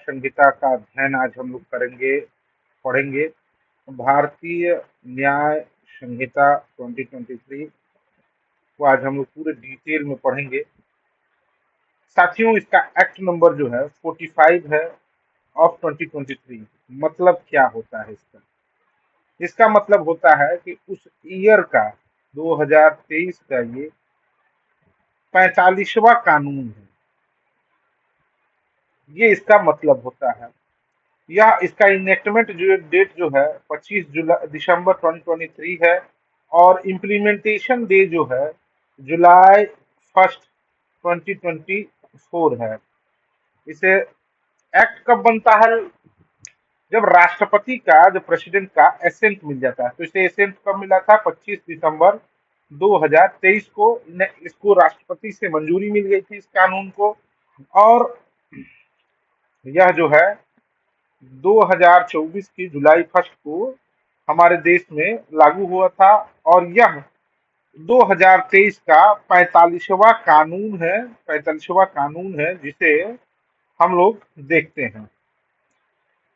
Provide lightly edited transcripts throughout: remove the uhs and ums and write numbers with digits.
संहिता का अध्ययन आज हम लोग करेंगे, पढ़ेंगे। भारतीय न्याय संहिता 2023 को आज हम लोग पूरे डिटेल में पढ़ेंगे। साथियों, इसका एक्ट नंबर जो है 45 है ऑफ 2023। मतलब क्या होता है इसका? इसका मतलब होता है कि उस ईयर का 2023 का ये 45वां कानून है। ये इसका मतलब होता है। यह इसका इनेक्टमेंट जो डेट जो है 25 जुलाई दिसंबर 2023 है और इम्प्लीमेंटेशन डे जो है जुलाई 1 2024 है। इसे एक्ट कब बनता है? जब राष्ट्रपति का, जब प्रेसिडेंट का एसेंट मिल जाता है। तो इसे एसेंट कब मिला था? 25 दिसंबर 2023 को इसको राष्ट्रपति से मंजूरी मिल गई थी इस कानून को। और यह जो है 2024 की जुलाई 1 को हमारे देश में लागू हुआ था और यह 2023 का 45वां कानून है। 45वां कानून है जिसे हम लोग देखते हैं।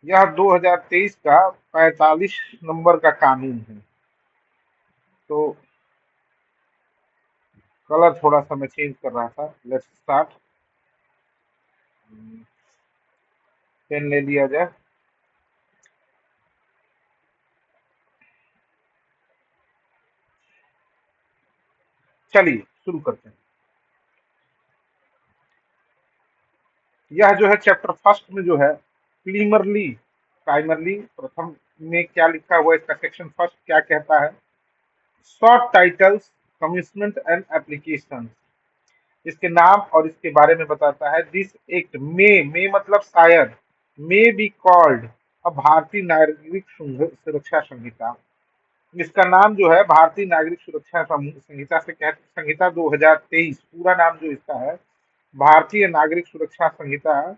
यह 2023 का 45 नंबर का कानून है। तो कलर थोड़ा सा मैं चेंज कर रहा था। Let's start. पेन ले लिया जाए। चलिए शुरू करते हैं। यह जो है चैप्टर फर्स्ट में जो है प्राइमरली प्रथम में क्या लिखा हुआ है? इसका सेक्शन फर्स्ट क्या कहता है? Short titles, commitment and application. इसके नाम और इसके बारे में बताता है। दिस एक्ट मे मतलब शायद, मे बी कॉल्ड अ भारतीय नागरिक सुरक्षा संहिता। इसका नाम जो है भारतीय नागरिक सुरक्षा संहिता से संहिता 2023, पूरा नाम जो इसका है भारतीय नागरिक सुरक्षा संहिता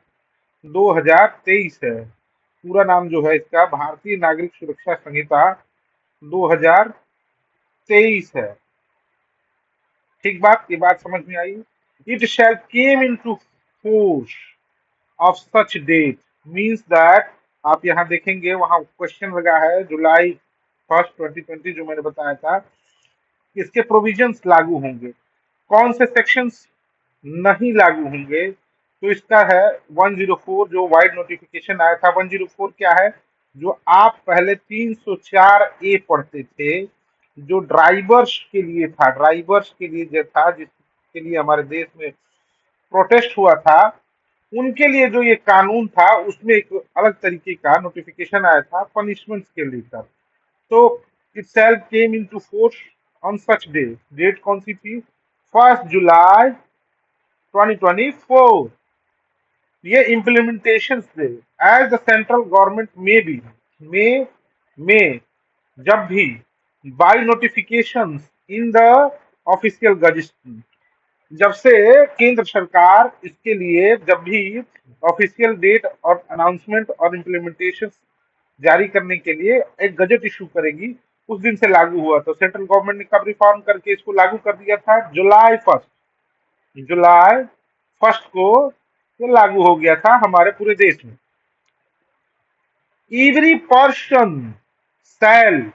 2023 है। पूरा नाम जो है इसका भारतीय नागरिक सुरक्षा संहिता 2023 है। ठीक बात, ये बात समझ में आई? It shall came into force of such date means that, आप यहाँ देखेंगे वहां क्वेश्चन लगा है जुलाई 1 2020 जो मैंने बताया था। इसके प्रोविजंस लागू होंगे। कौन से सेक्शंस नहीं लागू होंगे? तो इसका है 104 जो वाइड नोटिफिकेशन आया था। 104 क्या है? जो आप पहले 304 ए पढ़ते थे, जो ड्राइवर्स के लिए था, ड्राइवर्स के लिए जो था, जिसके लिए हमारे देश में प्रोटेस्ट हुआ था, उनके लिए जो ये कानून था उसमें एक अलग तरीके का नोटिफिकेशन आया था पनिशमेंट के लेकर। तो itself came into force on such day. Date कौन सी थी? 1 जुलाई 2024। ये इम्प्लीमेंटेशन थे। एज द सेंट्रल गवर्नमेंट में जब भी by notification in the official gazette, जब से केंद्र सरकार इसके लिए जब भी ऑफिशियल डेट और अनाउंसमेंट और इम्प्लीमेंटेशन जारी करने के लिए एक गजट इशू करेगी, उस दिन से लागू हुआ। तो सेंट्रल गवर्नमेंट ने कब रिफॉर्म करके इसको लागू कर दिया था? जुलाई फर्स्ट को ये लागू हो गया था हमारे पूरे देश में। एवरी पर्सन शैल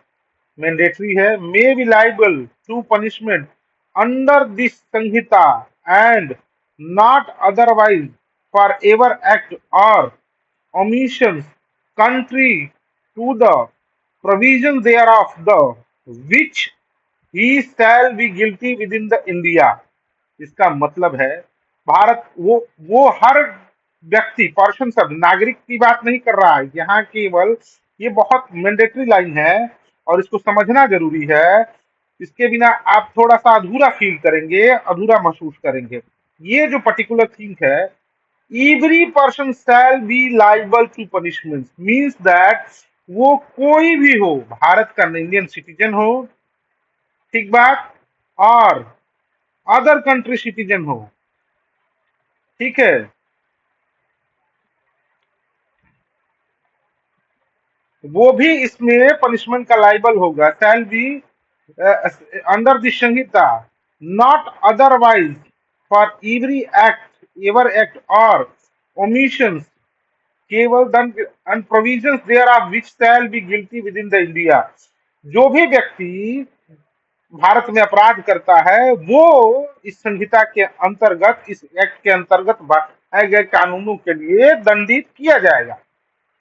मैंडेटरी है, may be liable to punishment under this Sanhita and not otherwise for ever act or omissions contrary to the provision thereof, the which he shall be guilty within the India। इसका मतलब है भारत, वो हर व्यक्ति, person शब्द नागरिक की बात नहीं कर रहा है यहाँ केवल। ये बहुत मैंडेटरी लाइन है और इसको समझना जरूरी है। इसके बिना आप थोड़ा सा अधूरा फील करेंगे, अधूरा महसूस करेंगे। ये जो पर्टिकुलर थिंग है, every person shall be liable to punishment means that वो कोई भी हो, भारत का इंडियन सिटीजन हो, ठीक बात, और अदर कंट्री सिटीजन हो, ठीक है, वो भी इसमें पनिशमेंट का लाइबल होगा। Shall be under this Sanhita not otherwise for every act, ever act or omission केवल दंड and provisions thereof which shall be guilty within the India. जो भी व्यक्ति भारत में अपराध करता है वो इस संहिता के अंतर्गत, इस एक्ट के अंतर्गत बनाए गए कानूनों के लिए दंडित किया जाएगा।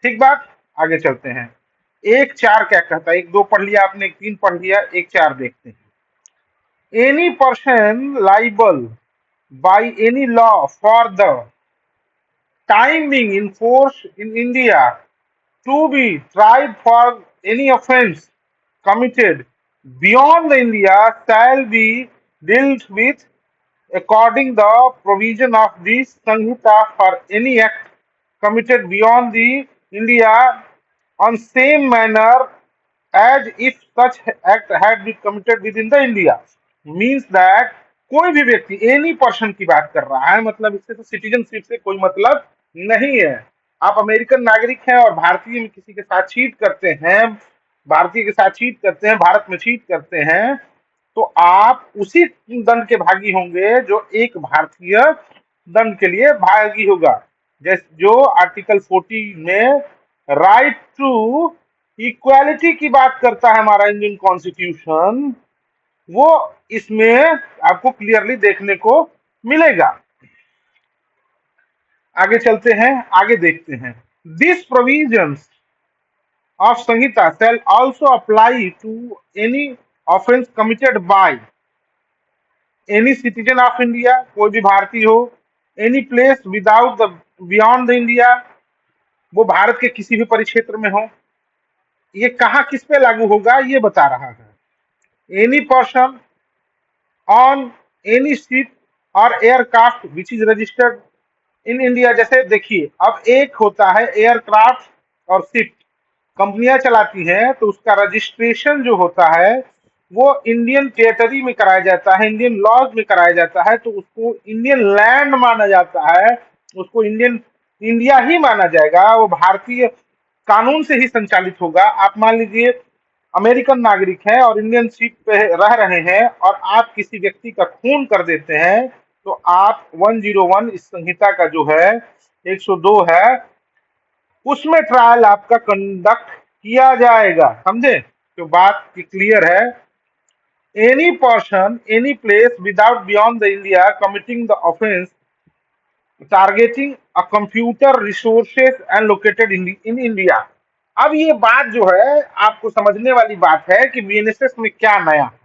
ठीक बात। आगे चलते हैं। एक चार क्या कहता है? एक दो पढ़ लिया आपने, एक तीन पढ़ लिया, एक चार देखते हैं। Any person liable by any law for the time being enforced in India to be tried for any offence committed beyond the India shall be dealt with according the provision of this Sanhita for any act committed beyond the India on same manner as if such act had been committed within the India। Means that कोई भी व्यक्ति, any person की बात कर रहा है, मतलब इससे तो सिटीजनशिप से कोई मतलब नहीं है। आप अमेरिकन नागरिक हैं और भारतीय में किसी के साथ चीट करते हैं, भारतीय के साथ चीट करते हैं, भारत में चीट करते हैं, तो आप उसी दंड के भागी होंगे जो एक भारतीय दंड के लिए भागी होगा। जैसे जो आर्टिकल 40 में राइट टू इक्वालिटी की बात करता है हमारा इंडियन कॉन्स्टिट्यूशन, वो इसमें आपको क्लियरली देखने को मिलेगा। आगे चलते हैं, आगे देखते हैं। This provisions of Samhita shall also apply to any offense committed by any citizen of India, कोई भी भारतीय हो, any place without the beyond the India, वो भारत के किसी भी परिक्षेत्र में हो। ये कहाँ किस पे लागू होगा ये बता रहा है। Any person on any ship or aircraft which is registered in India. जैसे देखिए, अब एक होता है एयरक्राफ्ट और शिप, कंपनियां चलाती हैं, तो उसका रजिस्ट्रेशन जो होता है वो इंडियन टेरिटरी में कराया जाता है, इंडियन लॉज में कराया जाता है, तो उसको इंडियन लैंड माना जाता है, उसको इंडियन इंडिया ही माना जाएगा, वो भारतीय कानून से ही संचालित होगा। आप मान लीजिए अमेरिकन नागरिक हैं और इंडियन शिप पे रह रहे हैं और आप किसी व्यक्ति का खून कर देते हैं, तो आप 101 इस संहिता का जो है 102 है, उसमें ट्रायल आपका कंडक्ट किया जाएगा। समझे? तो बात क्लियर है। Any person any place without beyond the India committing the offence targeting a computer resources and located in India. अब ये बात जो है आपको समझने वाली बात है कि बीएनएसएस में क्या नया है।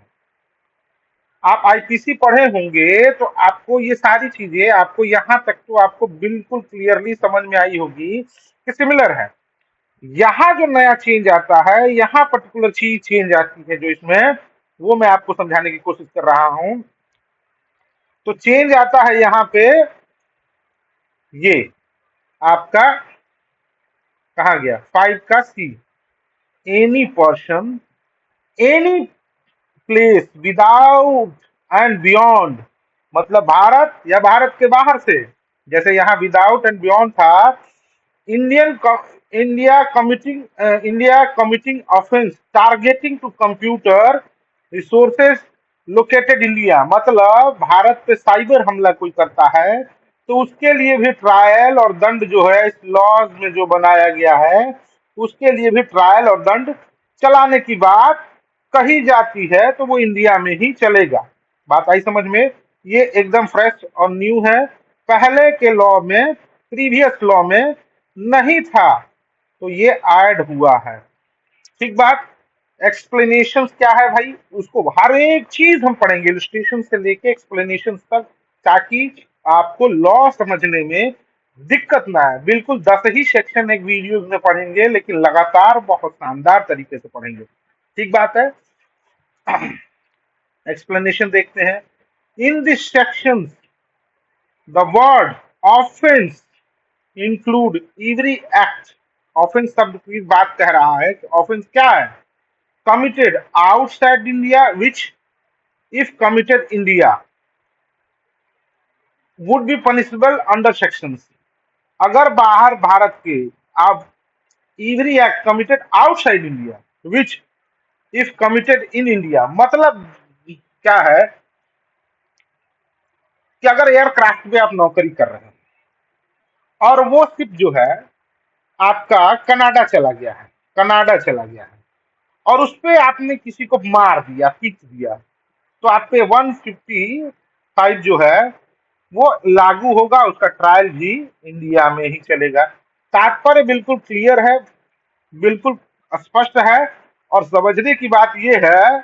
आप आईपीसी पढ़े होंगे तो आपको ये सारी चीजें, आपको यहाँ तक तो आपको बिल्कुल क्लियरली समझ में आई होगी कि सिमिलर है। यहाँ जो नया चेंज आता है, यहाँ पर्टिकुलर चीज चेंज आती है जो इसमें, वो मैं आपको समझाने की कोशिश कर रहा हूं। तो चेंज आता है यहाँ पे, ये आपका कहा गया 5 का C. Any person any place without and beyond, मतलब भारत या भारत के बाहर से। जैसे यहाँ विदाउट एंड बियॉन्ड था, Indian India committing offence targeting to computer resources located India, मतलब भारत पे साइबर हमला कोई करता है तो उसके लिए भी ट्रायल और दंड जो है इस लॉज में जो बनाया गया है, उसके लिए भी ट्रायल और दंड चलाने की बात कही जाती है, तो वो इंडिया में ही चलेगा। बात आई समझ में? ये एकदम फ्रेश और न्यू है, पहले के लॉ में, प्रीवियस लॉ में नहीं था, तो ये ऐड हुआ है। ठीक बात। एक्सप्लेनेशन क्या है भाई, उसको हर एक चीज हम पढ़ेंगे, इलस्ट्रेशन से लेके एक्सप्लेनेशन तक, ताकि आपको लॉ समझने में दिक्कत ना है। बिल्कुल 10 ही सेक्शन एक वीडियो में पढ़ेंगे, लेकिन लगातार बहुत शानदार तरीके से पढ़ेंगे। ठीक बात है। एक्सप्लेनेशन देखते हैं। In this section the word offence include every act. Offence शब्द की बात कह रहा है कि ऑफेंस क्या है? Committed outside India which if committed India would be punishable under section. अगर बाहर भारत के आप every act committed outside India which if committed in India, मतलब क्या है कि अगर एयरक्राफ्ट पे आप नौकरी कर रहे हैं और वो शिप जो है आपका कनाडा चला गया है, कनाडा चला गया है, और उस पे आपने किसी को मार दिया, पीट दिया, तो आप पे 155 जो है वो लागू होगा, उसका ट्रायल भी इंडिया में ही चलेगा। तात्पर्य बिल्कुल क्लियर है, बिल्कुल स्पष्ट है। और समझने की बात यह है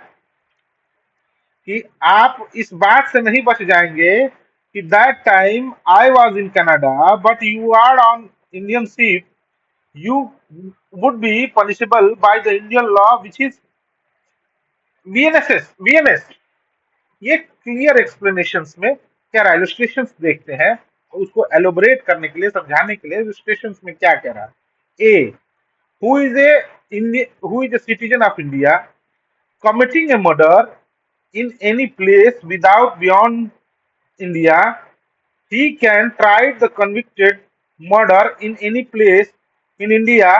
कि आप इस बात से नहीं बच जाएंगे कि that time I was in Canada but you are on Indian ship, you would be punishable by the Indian law, which is VNSS, VNS। ये क्लियर एक्सप्लेनेशंस में क्या रहा है, इलस्ट्रेशंस देखते हैं और उसको एलोबरेट करने के लिए, समझाने के लिए इलस्ट्रेशंस में क्या कह रहा है। A, who is a who is a citizen of India committing a murder in any place without beyond India, he can try the convicted murder in any place in India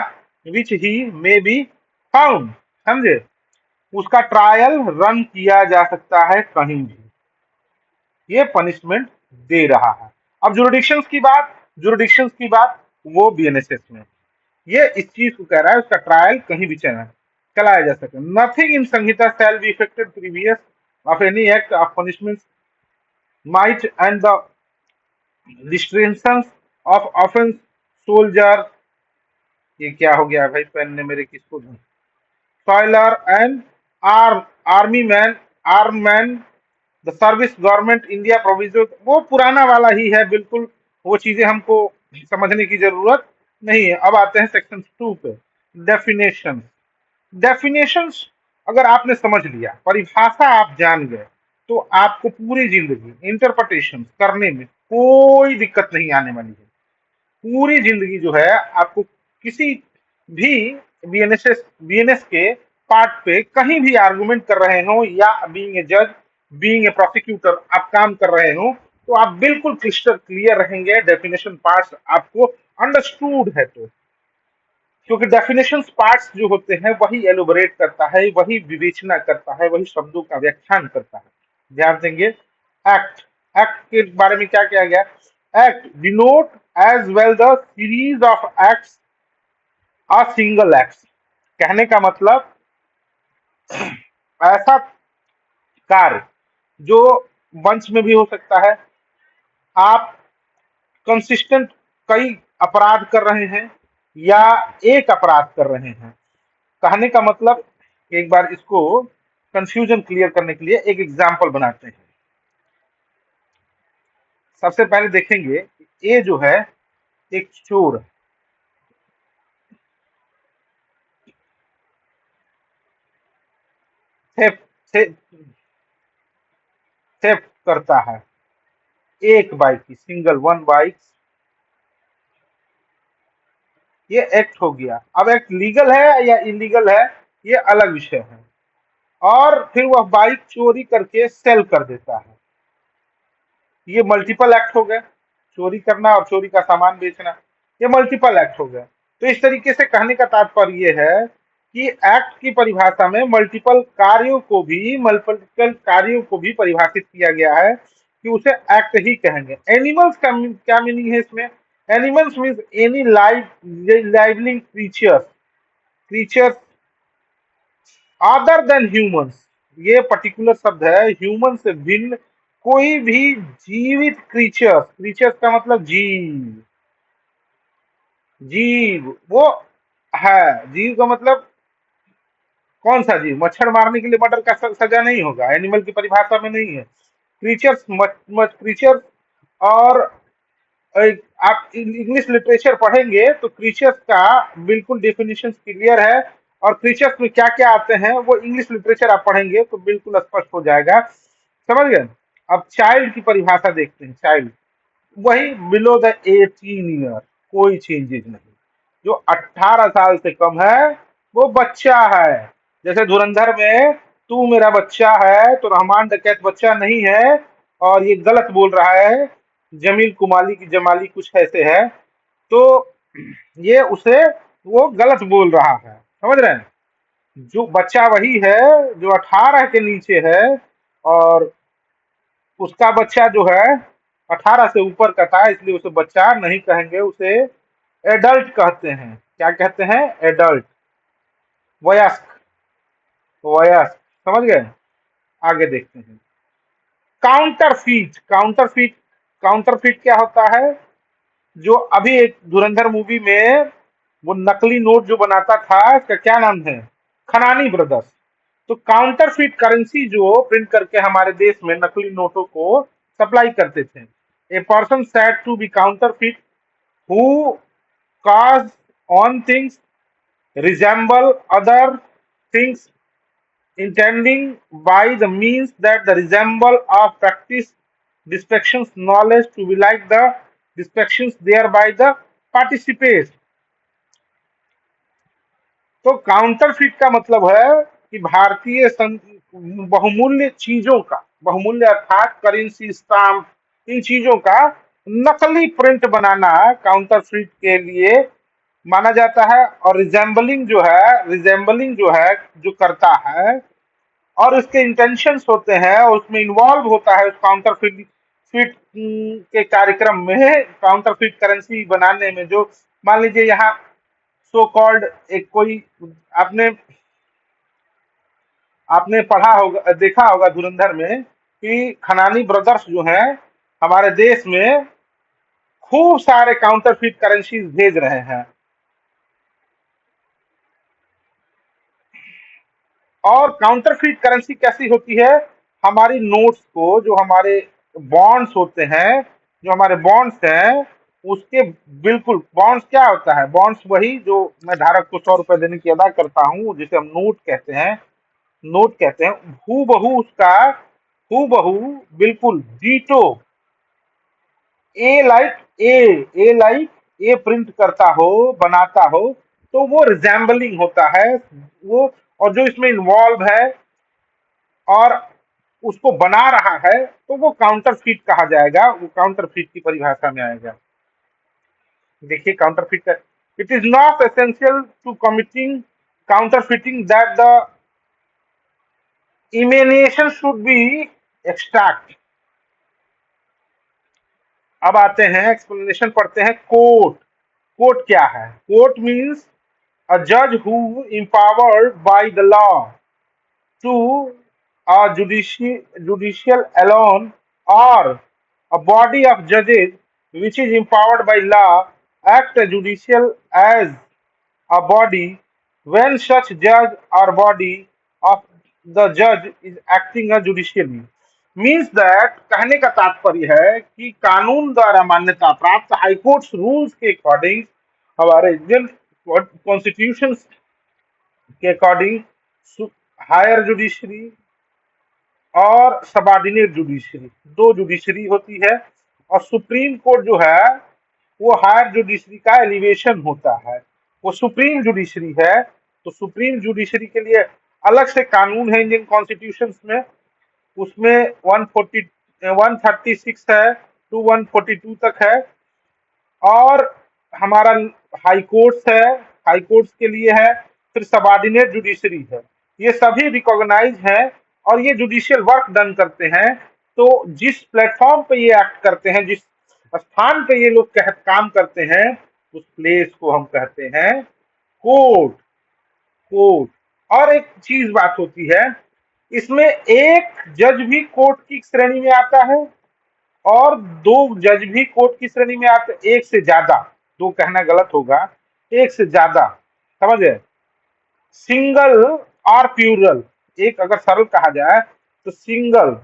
which he may be found। समझे, उसका trial run किया जा सकता है कहीं भी, ये punishment दे रहा है। अब जुरिडिक्शंस की बात वो बीएनएसएस में ये इस चीज को कह रहा है, उसका ट्रायल कहीं भी चलाया जा सके। नथिंग इन संहिता shall be affected previous of any act of punishment might and the restrictions of offence soldier. ये क्या हो गया भाई, पेन ने मेरे किसको sailor and army man, arm man, the service government India provision, वो पुराना वाला ही है बिल्कुल, वो चीजें हमको समझने की जरूरत नहीं है। अब आते हैं सेक्शन 2 पे, डेफिनेशन। डेफिनेशंस अगर आपने समझ लिया, परिभाषा आप जान गए, तो आपको पूरी जिंदगी इंटरप्रिटेशन करने में कोई दिक्कत नहीं आने वाली है। पूरी जिंदगी जो है आपको किसी भी बीएनएस के पार्ट पे कहीं भी आर्गुमेंट कर रहे हो, या बीइंग ए जज, बीइंग ए प्रोसिक्यूटर आप काम कर रहे हो, तो आप बिल्कुल क्रिस्टल क्लियर रहेंगे, डेफिनेशन पार्ट्स आपको अंडरस्टूड है। तो क्योंकि डेफिनेशन पार्ट्स जो होते हैं वही एलोबरेट करता है, वही विवेचना करता है, वही शब्दों का व्याख्यान करता है। ध्यान देंगे। एक्ट, एक्ट के बारे में क्या किया गया, act denote as well the series of acts a single act. कहने का मतलब ऐसा कार्य जो वंश में भी हो सकता है, आप कंसिस्टेंट कई अपराध कर रहे हैं या एक अपराध कर रहे हैं। कहने का मतलब, एक बार इसको कंफ्यूजन क्लियर करने के लिए एक एग्जांपल बनाते हैं। सबसे पहले देखेंगे, ये जो है एक चोर, थेफ्ट थेफ्ट करता है, एक बाइक की, सिंगल वन बाइक, ये एक्ट हो गया। अब एक्ट लीगल है या इलीगल है ये अलग विषय है। और फिर वह बाइक चोरी करके सेल कर देता है, ये मल्टीपल एक्ट हो गए। चोरी करना और चोरी का सामान बेचना, ये मल्टीपल एक्ट हो गए। तो इस तरीके से कहने का तात्पर्य ये है कि एक्ट की परिभाषा में मल्टीपल कार्यों को भी परिभाषित किया गया है कि उसे एक्ट ही कहेंगे। एनिमल्स का क्या मीनिंग है इसमें, animals means any living creatures, creatures other than humans. ये पर्टिकुलर शब्द है, ह्यूमन से भिन्न कोई भी जीवित क्रीचर्स, क्रीचर्स का मतलब जीव, जीव वो है, जीव का मतलब कौन सा जीव, मच्छर मारने के लिए मर्डर का सजा नहीं होगा, एनिमल की परिभाषा में नहीं है। Creatures, creatures. और आप इंग्लिश लिटरेचर पढ़ेंगे तो क्रीचर्स का बिल्कुल डेफिनेशन क्लियर है, और क्रीचर्स में क्या क्या आते हैं वो इंग्लिश लिटरेचर आप पढ़ेंगे तो बिल्कुल स्पष्ट हो जाएगा। समझ गए। अब चाइल्ड की परिभाषा देखते हैं। चाइल्ड वही बिलो द 18 ईयर, कोई चेंजेस नहीं। जो 18 साल से कम है वो बच्चा है। जैसे धुरंधर में तू मेरा बच्चा है, तो रहमान डकैत बच्चा नहीं है और ये गलत बोल रहा है, जमील कुमाली की जमाली कुछ ऐसे है, तो ये उसे वो गलत बोल रहा है। समझ रहे हैं, जो बच्चा वही है जो 18 के नीचे है, और उसका बच्चा जो है 18 से ऊपर का था, इसलिए उसे बच्चा नहीं कहेंगे, उसे एडल्ट कहते हैं। क्या कहते हैं? एडल्ट, वयस्क, वयस्क। समझ गए? आगे देखते हैं। काउंटरफीट, काउंटरफीट, काउंटरफीट क्या होता है? जो अभी एक धुरंधर मूवी में वो नकली नोट जो बनाता था, इसका क्या नाम है? खनानी ब्रदर्स। तो काउंटरफीट करेंसी जो प्रिंट करके हमारे देश में नकली नोटों को सप्लाई करते थे। A person said to be counterfeit who cause on things resemble other things intending by the means that the resemble of practice distractions knowledge to be like the distractions thereby the participate। तो counterfeit का मतलब है कि भारतीय बहुमूल्य चीजों का, बहुमूल्य अर्थात करेंसी, स्टाम्प, इन चीजों का नकली प्रिंट बनाना काउंटरफिट के लिए माना जाता है। और रिजेंबलिंग जो है, रिजेंबलिंग जो है, जो करता है और उसके इंटेंशंस होते हैं, उसमें इन्वॉल्व होता है उस काउंटरफिट फिट के कार्यक्रम में, काउंटरफिट करेंसी बनाने में। जो मान लीजिए यहाँ सो कॉल्ड एक कोई, आपने आपने पढ़ा होगा, देखा होगा धुरंधर में कि खनानी ब्रदर्स जो हैं हमारे देश में खूब सारे काउंटरफिट करेंसी भेज रहे हैं। और काउंटरफीट करेंसी कैसी होती है? हमारी नोट्स को, जो हमारे बॉन्ड्स होते हैं, जो हमारे बॉन्ड्स हैं, उसके बिल्कुल, बॉन्ड्स क्या होता है? बॉन्ड्स वही जो मैं धारक को 100 रुपए देने की अदा करता हूँ, जिसे हम नोट कहते हैं, नोट कहते हैं। हू बहू उसका, हू बहू, बिल्कुल ditto, A like a like a print करता हो, बनाता हो, तो वो रिजेंबलिंग होता है वो। और जो इसमें इन्वॉल्व है और उसको बना रहा है, तो वो काउंटरफीट कहा जाएगा, वो काउंटरफीट की परिभाषा में आएगा। देखिए काउंटरफीट का, it is not essential to committing counterfeiting that the imitation should be extract. अब आते हैं एक्सप्लेनेशन, पढ़ते हैं। कोर्ट, कोर्ट क्या है? कोर्ट मीन्स अ जज who empowered by the law to a judicial alone, or a body of judges which is empowered by law act judicial as a body when such judge or body of the judge is acting judicially। Means that, कहने का तात्पर्य है कि कानून द्वारा मान्यता प्राप्त high court rules के अकॉर्डिंग, हमारे इंडियन कॉन्स्टिट्यूशन के अकॉर्डिंग, हायर जुडिशरी और सबॉर्डिनेट जुडिशरी, दो जुडिशरी होती है। और सुप्रीम कोर्ट जो है वो हायर जुडिशरी का एलिवेशन होता है, वो सुप्रीम जुडिशरी है। तो सुप्रीम जुडिशरी के लिए अलग से कानून है इंडियन कॉन्स्टिट्यूशन में। उसमें 140 136 है टू 142 तक है। और हमारा हाई कोर्ट्स है, हाई कोर्ट्स के लिए है। फिर सबॉर्डिनेट जुडिशरी है। ये सभी रिकॉग्नाइज हैं और ये जुडिशियल वर्क डन करते हैं। तो जिस प्लेटफॉर्म पे ये एक्ट करते हैं, जिस स्थान पे ये लोग काम करते हैं, उस प्लेस को हम कहते हैं कोर्ट। कोर्ट। और एक चीज बात होती है, इसमें एक जज भी कोर्ट की श्रेणी में आता है और दो जज भी कोर्ट की श्रेणी में आते, एक से ज्यादा, दो कहना गलत होगा, एक से ज्यादा। समझ गए? सिंगल और प्लूरल, एक अगर सरल कहा जाए तो सिंगल,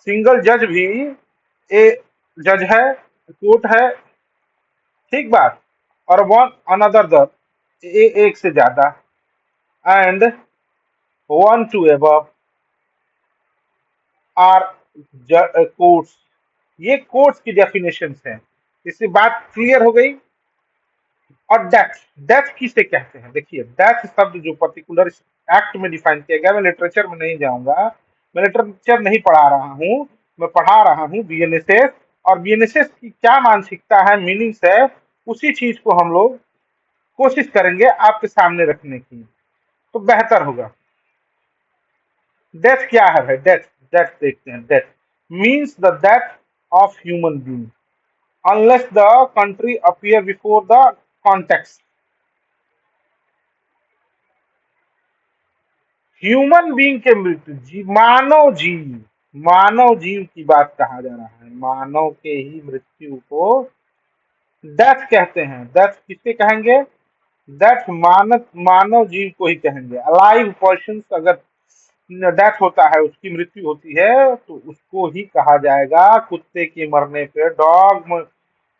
सिंगल जज भी ए जज है, कोर्ट है, ठीक बात। और वन अनदर द, एक से ज्यादा, and one two above are courts. ये कोर्ट्स की डेफिनेशन है। इससे बात क्लियर हो गई। और डेथ, डेथ किसे कहते हैं? देखिए डेथ शब्द जो पर्टिकुलर एक्ट में डिफाइन किया गया, मैं लिटरेचर में नहीं जाऊंगा, मैं लिटरेचर नहीं पढ़ा रहा हूं, मैं पढ़ा रहा हूं बीएनएसएस। और बीएनएसएस की क्या मानसिकता है, मीनिंग्स है, उसी चीज को हम लोग कोशिश करेंगे आपके सामने रखने की, तो बेहतर होगा। डेथ क्या है भाई? डेथ, डेथ देखते हैं। Death means the death of human being. unless the country appear before the context. Human being के मृत्यु, मानव जीव की बात कहा जा रहा है, मानव के ही मृत्यु को डेथ कहते हैं। डेथ किसके कहेंगे? डेथ मानव जीव को ही कहेंगे। अलाइव पर्सन अगर डेथ होता है, उसकी मृत्यु होती है, तो उसको ही कहा जाएगा। कुत्ते के मरने पे, डॉग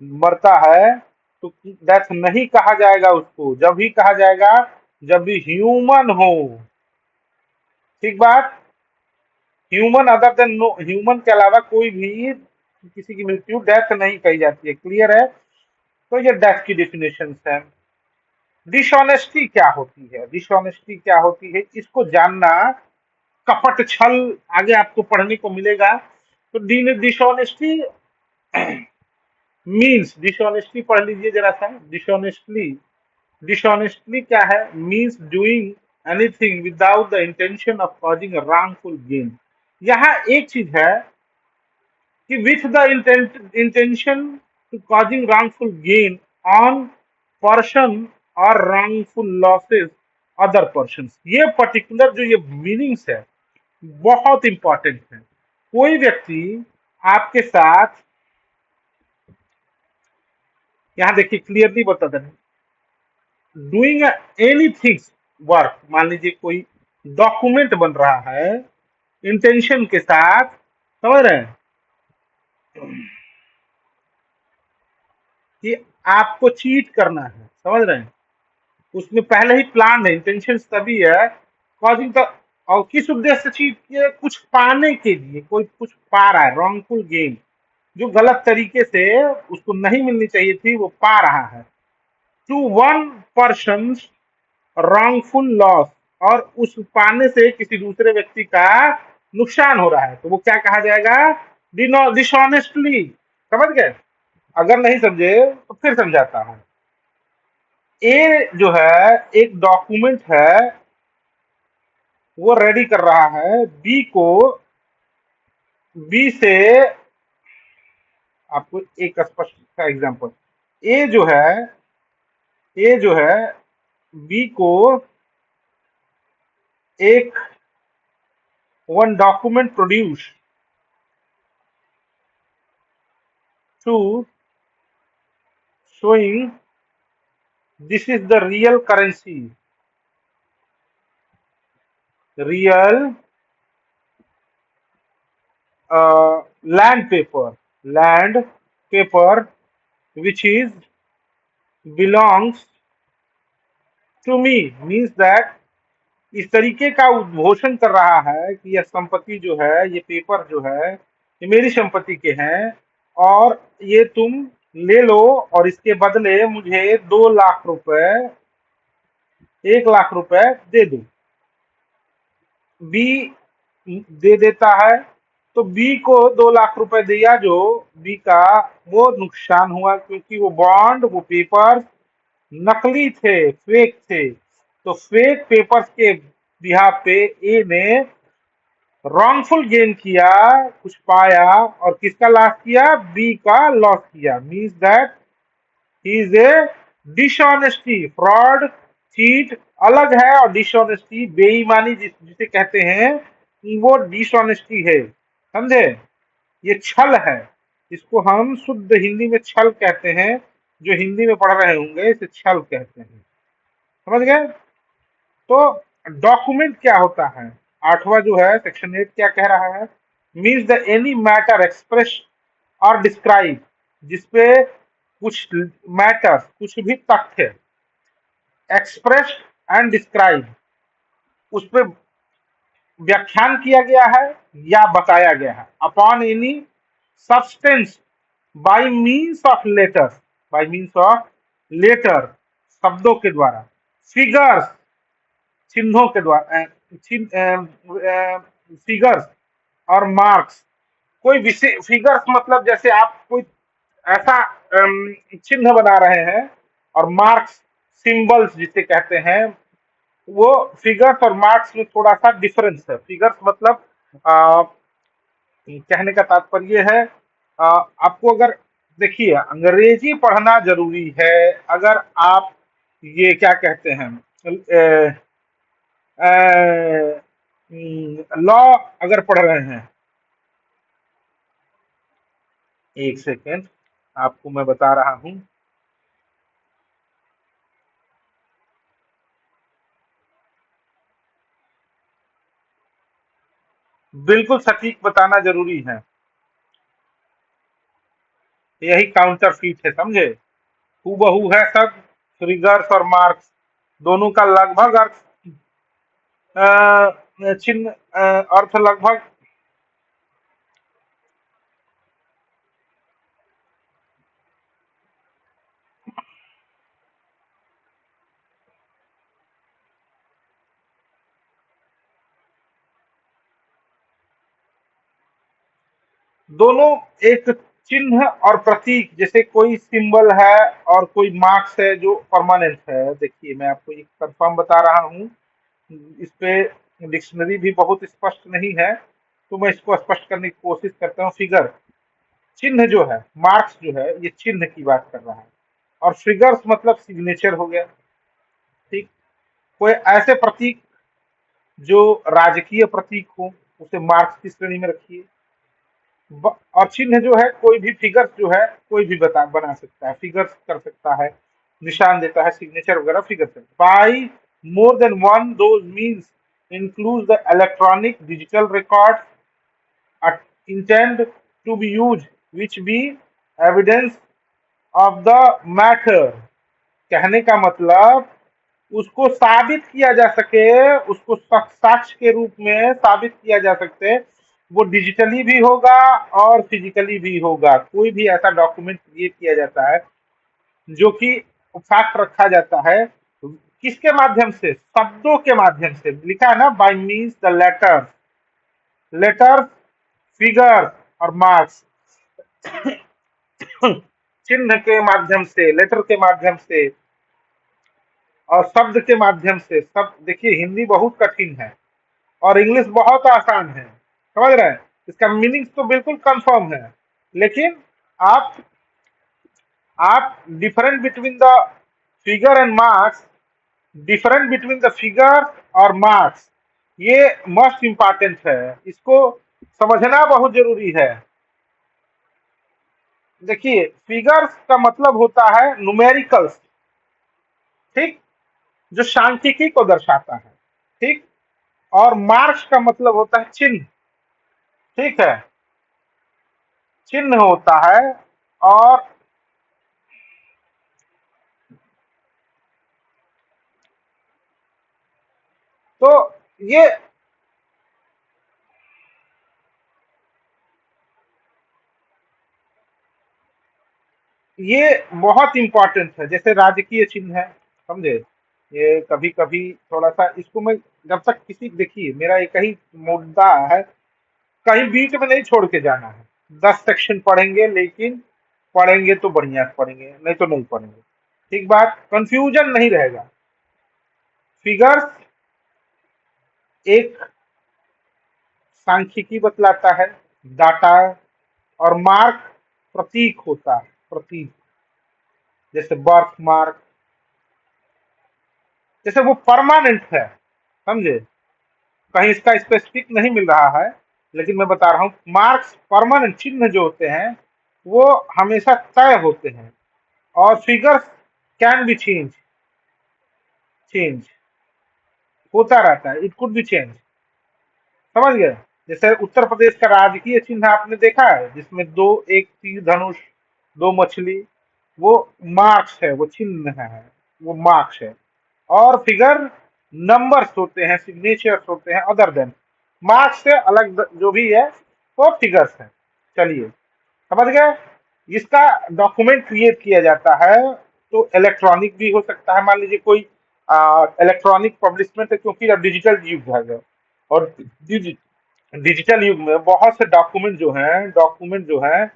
मरता है तो डेथ नहीं कहा जाएगा उसको, जब भी कहा जाएगा जब भी ह्यूमन हो। ठीक बात। Human other than no, human के अलावा कोई भी किसी की मृत्यु डेथ नहीं कही जाती है। क्लियर है? तो ये डेथ की डेफिनेशन है। डिसऑनेस्टी क्या होती है? डिसऑनेस्टी क्या होती है इसको जानना, कपट छल आगे आपको पढ़ने को मिलेगा। तो डिसऑनेस्टी मीन्स, डिसऑनेस्टी पढ़ लीजिए जरा सा। डिसऑनेस्टली, डिसऑनेस्टली क्या है? Means doing anything without the intention of causing wrongful gain. यहाँ एक चीज है कि with the intention to causing wrongful gain on person or wrongful losses other person. ये पर्टिकुलर जो ये मीनिंग्स है बहुत इंपॉर्टेंट है। कोई व्यक्ति आपके साथ, यहां देखिए क्लियरली बता दें, डूइंग एनीथिंग वर्क, मान लीजिए कोई डॉक्यूमेंट बन रहा है इंटेंशन के साथ, समझ रहे हैं कि आपको चीट करना है, समझ रहे हैं, उसमें पहले ही प्लान है, इंटेंशन तभी है कॉजिंग द, और किस उद्देश्य से चीट किया? कुछ पाने के लिए, कोई कुछ पा रहा है, रॉन्गफुल गेन, जो गलत तरीके से उसको नहीं मिलनी चाहिए थी वो पा रहा है। To one person wrongful loss, और उस पाने से किसी दूसरे व्यक्ति का नुकसान हो रहा है, तो वो क्या कहा जाएगा? डिसऑनेस्टली। समझ गए? अगर नहीं समझे तो फिर समझाता हूं। ए जो है एक डॉक्यूमेंट है, वो रेडी कर रहा है बी को, बी से, आपको एक स्पष्ट का एग्जांपल, ए जो है, ए जो है बी को एक one document produce to showing this is the real currency, real land paper which is belongs to me, means that इस तरीके का उद्घोषण कर रहा है कि यह संपत्ति जो है, ये पेपर जो है, ये मेरी संपत्ति के हैं और ये तुम ले लो और इसके बदले मुझे 2 लाख रुपए, 1 लाख रुपए दे दो। बी दे देता है, तो बी को 2 लाख रुपए दिया, जो बी का वो नुकसान हुआ क्योंकि वो बॉन्ड, वो पेपर नकली थे, फेक थे। तो फेक पेपर्स के बिहाफ पे ए ने रॉन्गफुल गेन किया, कुछ पाया, और किसका लॉस किया? बी का लॉस किया। Means that he is a dishonesty, fraud, cheat अलग है, और डिसऑनेस्टी बेईमानी जिसे कहते हैं वो डिसऑनेस्टी है। समझे? ये छल है, इसको हम शुद्ध हिंदी में छल कहते हैं। जो हिंदी में पढ़ रहे होंगे इसे छल कहते हैं। समझ गए? तो डॉक्यूमेंट क्या होता है? 8वां जो है सेक्शन 8 क्या कह रहा है? Means the any matter express और डिस्क्राइब, जिसपे कुछ मैटर, कुछ भी तथ्य एक्सप्रेस एंड डिस्क्राइब, उस पर व्याख्यान किया गया है या बताया गया है। Upon any substance by means of letter, by means of letter, शब्दों के द्वारा, फिगर्स, चिन्हों के द्वारा, फिगर्स और मार्क्स, कोई विशेष फिगर्स मतलब जैसे आप कोई ऐसा चिन्ह बना रहे हैं, और मार्क्स सिंबल्स जिसे कहते हैं, वो फिगर्स और मार्क्स में थोड़ा सा डिफरेंस है। फिगर्स मतलब कहने का तात्पर्य है आपको अगर देखिए, अंग्रेजी पढ़ना जरूरी है अगर आप ये क्या कहते हैं लॉ अगर पढ़ रहे हैं। एक सेकेंड, आपको मैं बता रहा हूं। बिल्कुल सटीक बताना जरूरी है, यही काउंटर फीट है, समझे। हूबहू है सब, फिगर्स और मार्क्स दोनों का लगभग अर्थ, चिन्ह, अर्थ लगभग। दोनों एक चिन्ह और प्रतीक, जैसे कोई सिंबल है और कोई मार्क्स है जो परमानेंट है। देखिए, मैं आपको एक कंफर्म बता रहा हूँ, इस पे डिक्शनरी भी बहुत स्पष्ट नहीं है, तो मैं इसको स्पष्ट करने की कोशिश करता हूँ। फिगर, चिन्ह जो है, मार्क्स जो है, ये चिन्ह की बात कर रहा है, और फिगर्स मतलब सिग्नेचर हो गया। ठीक, कोई ऐसे प्रतीक जो राजकीय प्रतीक हो, उसे मार्क्स की श्रेणी में रखिए। और चिन्ह जो है, कोई भी फिगर्स जो है, कोई भी बना सकता है, फिगर्स कर सकता है, निशान देता है, सिग्नेचर वगैरह फिगर से। By more than one those means include the electronic digital record intend to be used which be evidence of the matter। कहने का मतलब, उसको साबित किया जा सके, उसको साक्ष्य के रूप में साबित किया जा सकते, वो डिजिटली भी होगा और फिजिकली भी होगा। कोई भी ऐसा डॉक्यूमेंट क्रिएट किया जाता है जो कि फैक्ट रखा जाता है, किसके माध्यम से? शब्दों के माध्यम से। लिखा है ना, by means the letter, letter, figure or marks. चिन्ह के माध्यम से, लेटर के माध्यम से और शब्द के माध्यम से। सब देखिए, हिंदी बहुत कठिन है और इंग्लिश बहुत आसान है, समझ रहे हैं। इसका मीनिंग तो बिल्कुल कंफर्म है, लेकिन आप different between the figure and marks, different between the figure or marks, ये मोस्ट इंपॉर्टेंट है, इसको समझना बहुत जरूरी है। देखिए, फिगर्स का मतलब होता है न्यूमेरिकल्स, ठीक, जो सांख्यिकी को दर्शाता है, ठीक। और मार्क्स का मतलब होता है चिन्ह, ठीक है, चिन्ह होता है। और तो ये ये बहुत इंपॉर्टेंट है। जैसे राजकीय चिन्ह है, समझे। ये कभी कभी थोड़ा सा इसको मैं, जब तक किसी, देखिए मेरा एक ही मुद्दा है, कहीं बीच में नहीं छोड़ के जाना है। 10 सेक्शन पढ़ेंगे, लेकिन पढ़ेंगे तो बढ़िया से पढ़ेंगे, नहीं तो नहीं पढ़ेंगे। ठीक बात, कंफ्यूजन नहीं रहेगा। फिगर्स एक सांख्यिकी बतलाता है, डाटा। और मार्क प्रतीक होता है, प्रतीक, जैसे बर्थ मार्क, जैसे वो परमानेंट है, समझे। कहीं इसका स्पेसिफिक नहीं मिल रहा है, लेकिन मैं बता रहा हूं, मार्क्स परमानेंट, चिन्ह जो होते हैं वो हमेशा तय होते हैं। और figures can be change, change होता रहता है, इट कुड बी चेंज, समझ गए। जैसे उत्तर प्रदेश का राजकीय चिन्ह आपने देखा है, जिसमें दो, एक तीर धनुष, दो मछली, वो मार्क्स है, वो चिन्ह है, वो मार्क्स है। और फिगर नंबर्स होते हैं, सिग्नेचर्स होते हैं, अदर देन मार्क्स से अलग जो भी है वो फिगर्स है। चलिए, समझ गए। इसका डॉक्यूमेंट क्रिएट किया जाता है, तो इलेक्ट्रॉनिक भी हो सकता है। मान लीजिए कोई इलेक्ट्रॉनिक पब्लिशमेंट है, क्योंकि अब डिजिटल युग है, और डिजिटल युग में बहुत से डॉक्यूमेंट जो है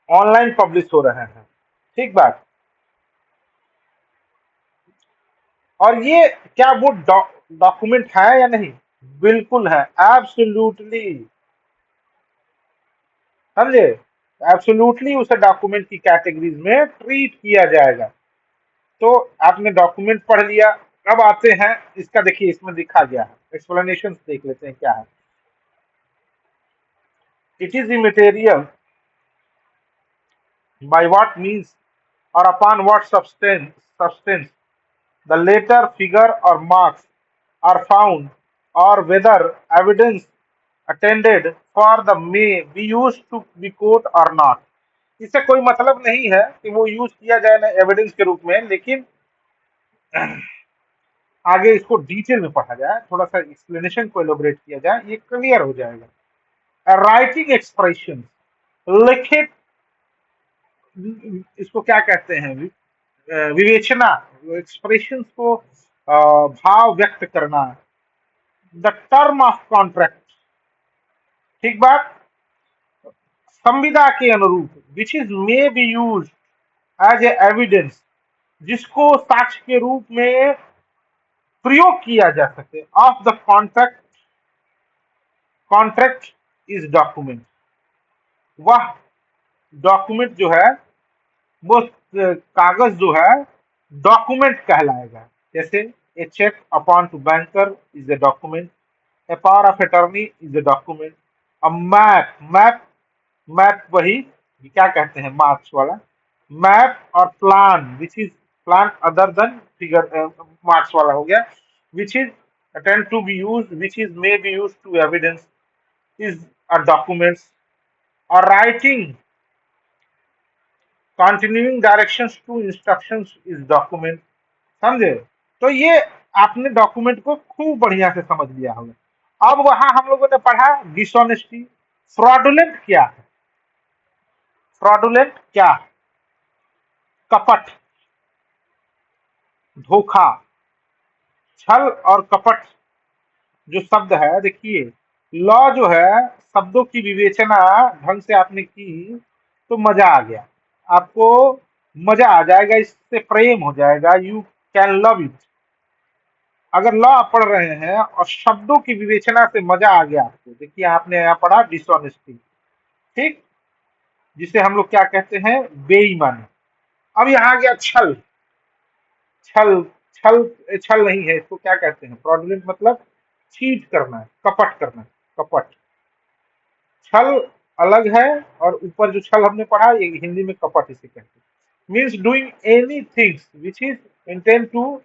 ऑनलाइन पब्लिश हो रहे हैं, ठीक बात। और ये क्या वो डॉक्यूमेंट है या नहीं? बिल्कुल है, एब्सोल्युटली, समझे। एब्सोल्युटली उसे डॉक्यूमेंट की कैटेगरीज में ट्रीट किया जाएगा। तो आपने डॉक्यूमेंट पढ़ लिया। अब आते हैं इसका, देखिए इसमें लिखा गया है, एक्सप्लेनेशन देख लेते हैं क्या है। It is immaterial by what means or upon what substance the letter, figure or marks are found, or whether evidence attended for the may be used to be quote or not। इससे कोई मतलब नहीं है कि वो use किया जाए ना एविडेंस के रूप में, लेकिन आगे इसको डिटेल में पढ़ा जाए, थोड़ा सा एक्सप्लेनेशन को एलोबरेट किया जाए, ये क्लियर हो जाएगा। राइटिंग एक्सप्रेशन, लिखित, इसको क्या कहते हैं, विवेचना, एक्सप्रेशंस को भाव व्यक्त करना। द टर्म ऑफ कॉन्ट्रैक्ट, ठीक बात, संविदा के अनुरूप, which is may be use as a evidence, जिसको साक्ष्य के रूप में प्रयोग किया जा सके। Of the contract, contract is document, वह डॉक्यूमेंट जो है वो कागज जो है डॉक्यूमेंट कहलाएगा। जैसे a cheque upon to banker is a document, a power of attorney is a document, a map, map वही क्या कहते हैं मार्क्स वाला, map or plan which is plan other then figure, marks वाला हो गया, which is attend to be use, which is may be use to evidence is a documents. Or writing continuing directions to instructions is document. समझे? तो ये आपने document को खूब बढ़िया से समझ लिया होगा। अब वहां हम लोगों ने पढ़ा डिसऑनेस्टी। फ्रॉडुलेंट क्या है? फ्रॉडुलेंट क्या है? कपट, धोखा, छल और कपट जो शब्द है, देखिए लॉ जो है, शब्दों की विवेचना ढंग से आपने की तो मजा आ गया, आपको मजा आ जाएगा, इससे प्रेम हो जाएगा, यू कैन लव इट। अगर लॉ आप पढ़ रहे हैं और शब्दों की विवेचना से मजा आ गया आपको, देखिए आपने यहाँ पढ़ा डिसऑनेस्टी, ठीक, जिसे हम लोग क्या कहते हैं, बेईमानी। अब यहाँ आ गया छल। छल, छल, छल नहीं है, इसको क्या कहते हैं, फ्रॉडुलेंट मतलब चीट करना है, कपट करना है, कपट। छल अलग है, और ऊपर जो छल हमने पढ़ा ये हिंदी में कपट इसे कहते हैं। Means doing any things which is intend to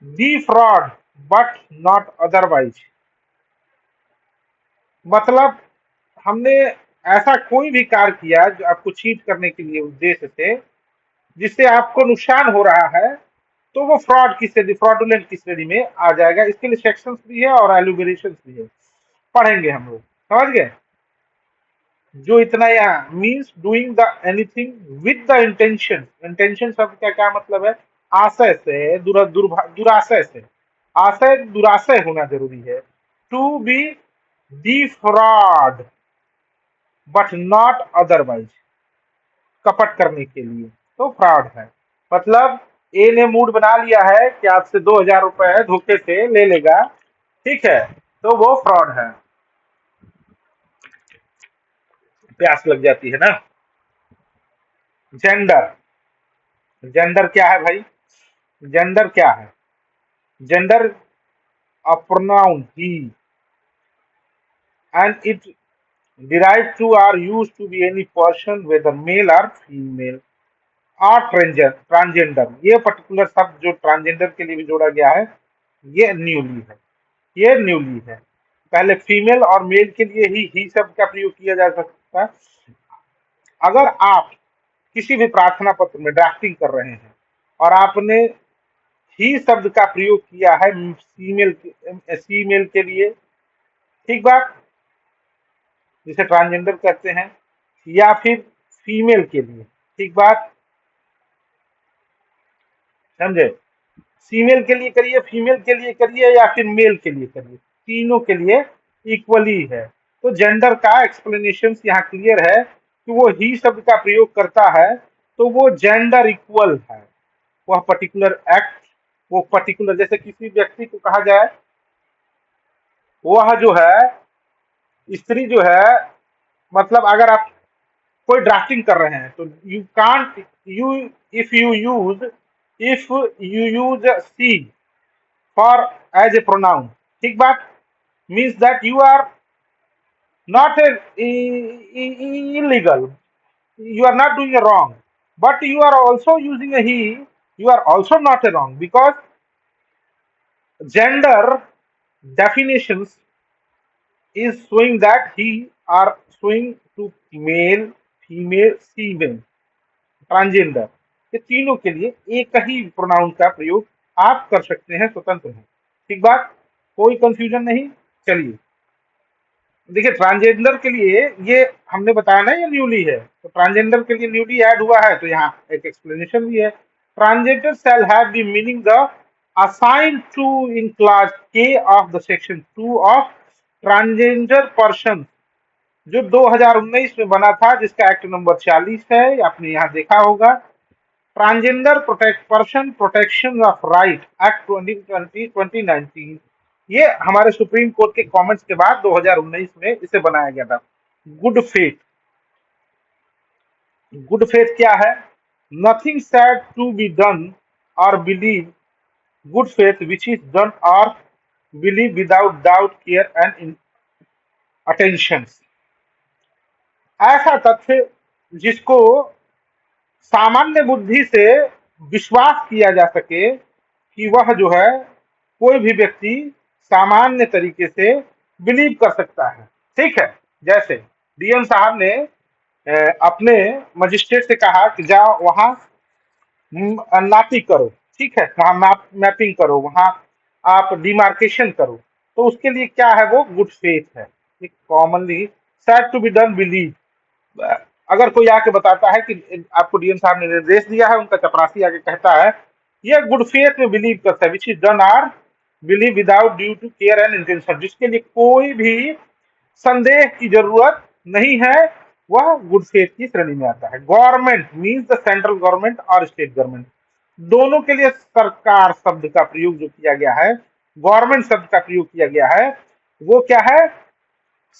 defraud but not otherwise. मतलब हमने ऐसा कोई भी कार्य किया जो आपको चीट करने के लिए उद्देश्य से, जिससे आपको नुकसान हो रहा है, तो वो फ्रॉड की श्रेणी, फ्रॉडुलेंट की श्रेणी में आ जाएगा। इसके लिए सेक्शंस भी है और एलुबरेशन भी है, पढ़ेंगे हम लोग, समझ गए। जो इतना यहाँ means doing the anything with the intention, intention शब्द का क्या मतलब है, आशय से, दुराशय से, आशय दुराशय होना जरूरी है। To be defraud but not otherwise, कपट करने के लिए, तो फ्रॉड है। मतलब ए ने मूड बना लिया है कि आपसे 2,000 रुपए धोखे से ले लेगा, ठीक है, तो वो फ्रॉड है। प्यास लग जाती है ना। जेंडर, जेंडर क्या है भाई, जेंडर क्या है, gender a pronoun he, and it derived to or used to be any person whether male or female और ट्रांसजेंडर, ये पर्टिकुलर शब्द जो ट्रांसजेंडर के लिए भी जोड़ा गया है, ये न्यूली है, ये न्यूली है। पहले फीमेल और मेल के लिए ही शब्द का प्रयोग किया जा सकता है। अगर आप किसी भी प्रार्थना पत्र में ड्राफ्टिंग कर रहे हैं और आपने ही शब्द का प्रयोग किया है फीमेल के लिए, ठीक बात, जिसे ट्रांसजेंडर कहते हैं, या फिर फीमेल के लिए, ठीक बात, समझे। फीमेल के लिए करिए, फीमेल के लिए करिए, या फिर मेल के लिए करिए, तीनों के लिए इक्वली है। तो जेंडर का एक्सप्लेनेशन यहाँ क्लियर है कि वो ही शब्द का प्रयोग करता है तो वो जेंडर इक्वल है। वह पर्टिकुलर एक्ट, वो पर्टिकुलर, जैसे किसी व्यक्ति को कहा जाए वह जो है स्त्री जो है, मतलब अगर आप कोई ड्राफ्टिंग कर रहे हैं तो you can't you if you use see for as a pronoun, ठीक बात, means that you are not a, illegal, you are not doing a wrong, but you are also using a he, you are also not a wrong, because gender definitions is showing that he are showing to male, female, female, transgender, ये तीनों के लिए एक ही pronoun का प्रयोग आप कर सकते हैं, स्वतंत्र हैं, ठीक बात, कोई कंफ्यूजन नहीं। चलिए देखिए ट्रांसजेंडर के लिए ये हमने बताया ना ये न्यूली है, तो ट्रांसजेंडर के लिए न्यूली ऐड हुआ है, तो यहाँ एक एक्सप्लेनेशन भी है। Transgender shall have the meaning the assign to in class K of the section 2 of transgender person, जो 2019 में बना था, जिसका एक्ट नंबर 40 है, आपने यहाँ देखा होगा। Transgender person protection of right act 2019, ये हमारे सुप्रीम कोर्ट के कमेंट्स के बाद 2019 में इसे बनाया गया था। गुड फेथ, गुड फेथ क्या है? Nothing said to be done or believe, good faith which is done or believe without doubt care and attention, ऐसा तथ्य जिसको सामान्य बुद्धि से विश्वास किया जा सके कि वह जो है कोई भी व्यक्ति सामान्य तरीके से बिलीव कर सकता है, ठीक है। जैसे डीएम साहब ने अपने मजिस्ट्रेट से कहा कि जाओ वहां नापी करो, ठीक है, वहां मैपिंग करो, वहां आप डिमार्केशन करो, तो उसके लिए क्या है, वो गुड फेथ है, commonly said to be done believe. अगर कोई आके बताता है कि आपको डीएम साहब ने निर्देश दिया है, उनका चपरासी आके कहता है ये गुड फेथ में बिलीव करता है, which is done or believe without due to care and intention, जिसके लिए कोई भी संदेह की जरूरत नहीं है, वह गुड फेथ की श्रेणी में आता है। Government means the central government और स्टेट गवर्नमेंट, दोनों के लिए सरकार शब्द का प्रयोग जो किया गया है, गवर्नमेंट शब्द का प्रयोग किया गया है, वो क्या है,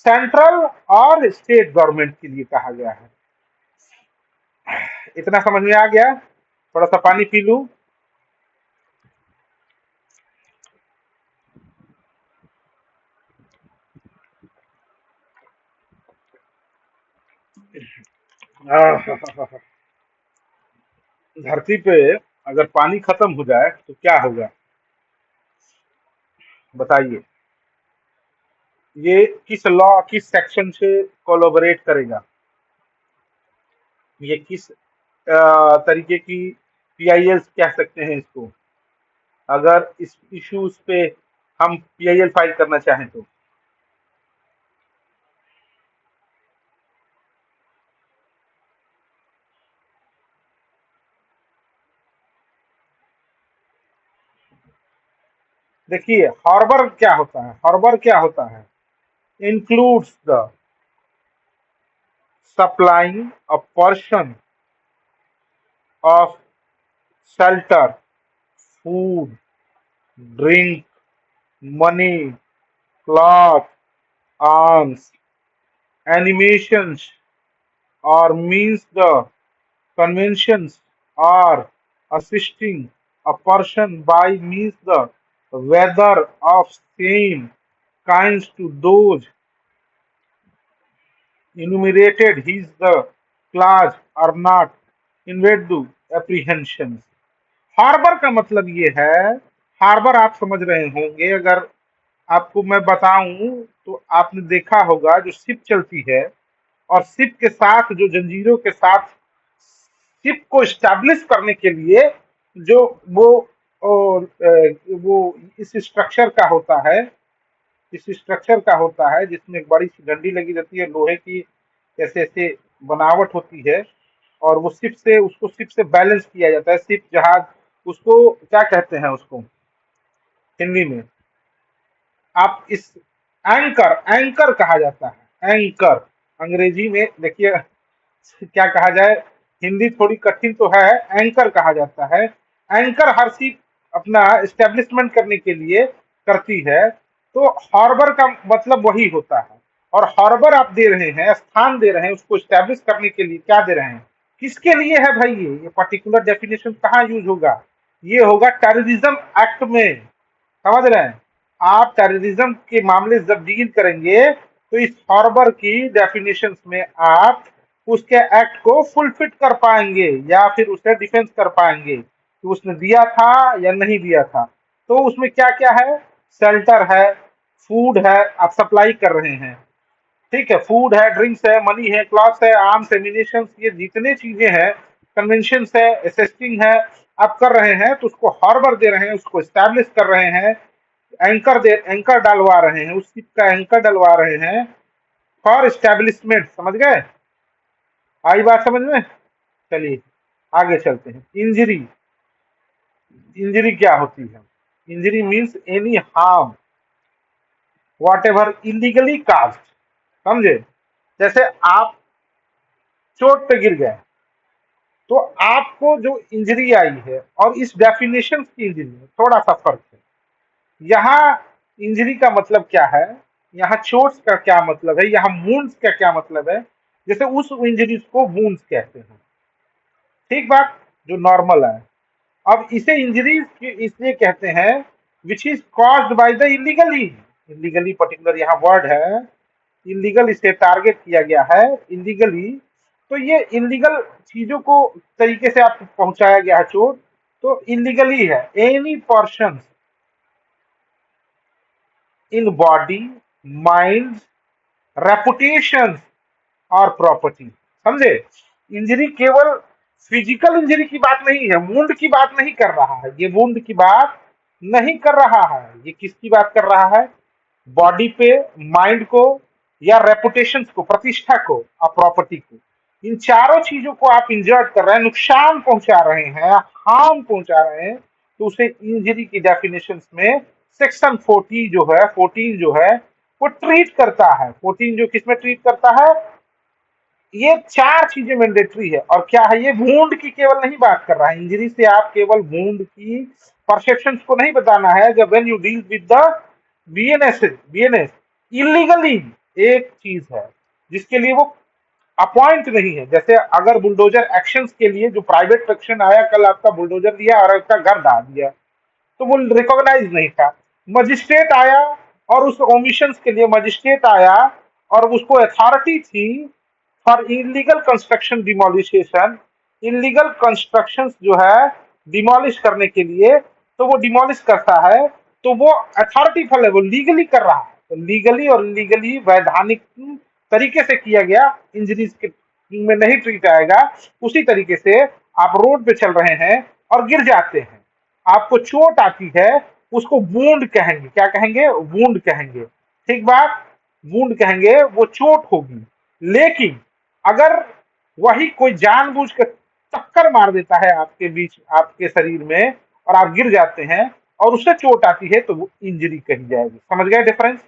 सेंट्रल और स्टेट गवर्नमेंट के लिए कहा गया है। इतना समझ में आ गया? थोड़ा सा पानी पी लूं। धरती पे अगर पानी खत्म हो जाए तो क्या होगा बताइए? ये किस लॉ, किस सेक्शन से कोलैबोरेट करेगा? ये किस तरीके की पीआईएल कह सकते हैं इसको, अगर इस इश्यूज पे हम पीआईएल फाइल करना चाहें तो? देखिए हार्बर क्या होता है, हार्बर क्या होता है, includes the supplying a portion of shelter, food, drink, money, cloth, arms, animations, or means the conventions, or assisting a person by means the whether of same kinds to those enumerated his the clause are not invade the apprehensions। Harbour का मतलब ये है, harbour आप समझ रहे होंगे, अगर आपको मैं बताऊं तो आपने देखा होगा जो शिप चलती है और शिप के साथ जो जंजीरों के साथ शिप को स्टैब्लिश करने के लिए जो वो इस स्ट्रक्चर का होता है, इस स्ट्रक्चर का होता है जिसमें एक बड़ी सी डंडी लगी रहती है लोहे की, ऐसे ऐसे बनावट होती है, और वो शिप से, उसको शिप से बैलेंस किया जाता है, शिप जहाज, उसको क्या कहते हैं उसको हिंदी में? आप इस एंकर, एंकर कहा जाता है, एंकर। अंग्रेजी में देखिए क्या कहा जाए, हिंदी थोड़ी कठिन तो है, एंकर कहा जाता है। एंकर हर शिप अपना एस्टेब्लिशमेंट करने के लिए करती है, तो हार्बर का मतलब वही होता है। और हार्बर आप दे रहे हैं, स्थान दे रहे हैं, उसको स्टैब्लिश करने के लिए क्या दे रहे हैं, किसके लिए है भाई ये पर्टिकुलर डेफिनेशन कहाँ यूज होगा, ये होगा टेररिज्म एक्ट में, समझ रहे हैं। आप टेररिज्म के मामले जब डील करेंगे तो इस हार्बर की डेफिनेशंस में आप उसके एक्ट को फुलफिल कर पाएंगे या फिर उसे डिफेंस कर पाएंगे कि उसने दिया था या नहीं दिया था। तो उसमें क्या क्या है, शेल्टर है, फूड है, आप सप्लाई कर रहे हैं, ठीक है, फूड है, ड्रिंक्स है, मनी है, क्लॉथ्स है, आर्म्स एमिनेशन, ये जितने चीजें हैं, कन्वेंशन है, असिस्टिंग है, आप कर रहे हैं तो उसको हार्बर दे रहे हैं, उसको स्टैब्लिश कर रहे हैं, एंकर डलवा रहे हैं, उस शिप का एंकर डलवा रहे हैं फॉर स्टैब्लिशमेंट, समझ गए, आई बात समझ में। चलिए आगे चलते हैं। इंजरी, इंजरी क्या होती है, injury means any harm whatever illegally cast, समझे, जैसे आप चोट पे गिर गए तो आपको जो इंजरी आई है और इस डेफिनेशन की इंजरी में थोड़ा सा फर्क है। यहाँ इंजरी का मतलब क्या है, यहाँ चोट्स का क्या मतलब है, यहाँ वुंड्स का क्या मतलब है, जैसे उस इंजरीज को वुंड्स कहते हैं, ठीक बात, जो नॉर्मल है। अब इसे इंजरीज इसलिए कहते हैं which is caused by the illegally, illegally particular यहाँ वर्ड है, इलीगल इसे टारगेट किया गया है, इलीगली, तो ये इलीगल चीजों को तरीके से आपको पहुंचाया गया है चोट, तो इलीगली है any person in body, mind, reputation और प्रॉपर्टी, समझे। इंजरी केवल फिजिकल इंजरी की बात नहीं है, वुंड की बात नहीं कर रहा है, ये वुंड की बात नहीं कर रहा है, ये किसकी बात कर रहा है, बॉडी पे, माइंड को या रेपुटेशन को, प्रतिष्ठा को और प्रॉपर्टी को, इन चारों चीजों को आप इंजर्ड कर रहे हैं, नुकसान पहुंचा रहे हैं, हार्म पहुंचा रहे हैं, तो उसे इंजरी की डेफिनेशन में सेक्शन 40 जो है, 14 जो है वो ट्रीट करता है। 14 जो किसमें ट्रीट करता है, ये चार चीजें मैंडेटरी है, और क्या है, ये वुंड की केवल नहीं बात कर रहा है, इंजरी से आप केवल वुंड की परसेप्शन को नहीं बताना है, जब when you deal with the BNS illegally एक चीज है जिसके लिए वो अपॉइंट नहीं है, जैसे अगर बुलडोजर एक्शंस के लिए जो प्राइवेट एक्शन आया, कल आपका बुलडोजर दिया और आपका घर ढा दिया, तो वो रिकॉग्नाइज नहीं था, मजिस्ट्रेट आया और उस ओमिशन के लिए मजिस्ट्रेट आया और उसको अथॉरिटी थी for illegal construction demolition, illegal construction जो है डिमोलिश करने के लिए, तो वो डिमोलिश करता है, तो वो अथॉरिटी फल है, वो लीगली कर रहा है, तो लीगली और लीगली वैधानिक तरीके से किया गया, इंजरीज के में नहीं ट्रीट आएगा। उसी तरीके से आप रोड पे चल रहे हैं और गिर जाते हैं, आपको चोट आती है, उसको वुंड कहेंगे, क्या कहेंगे, वुंड कहेंगे, ठीक बात, वुंड कहेंगे, वो चोट होगी। लेकिन अगर वही कोई जानबूझ कर टक्कर मार देता है आपके बीच, आपके शरीर में, और आप गिर जाते हैं और उससे चोट आती है, तो वो इंजरी कही जाएगी, समझ गए डिफरेंस।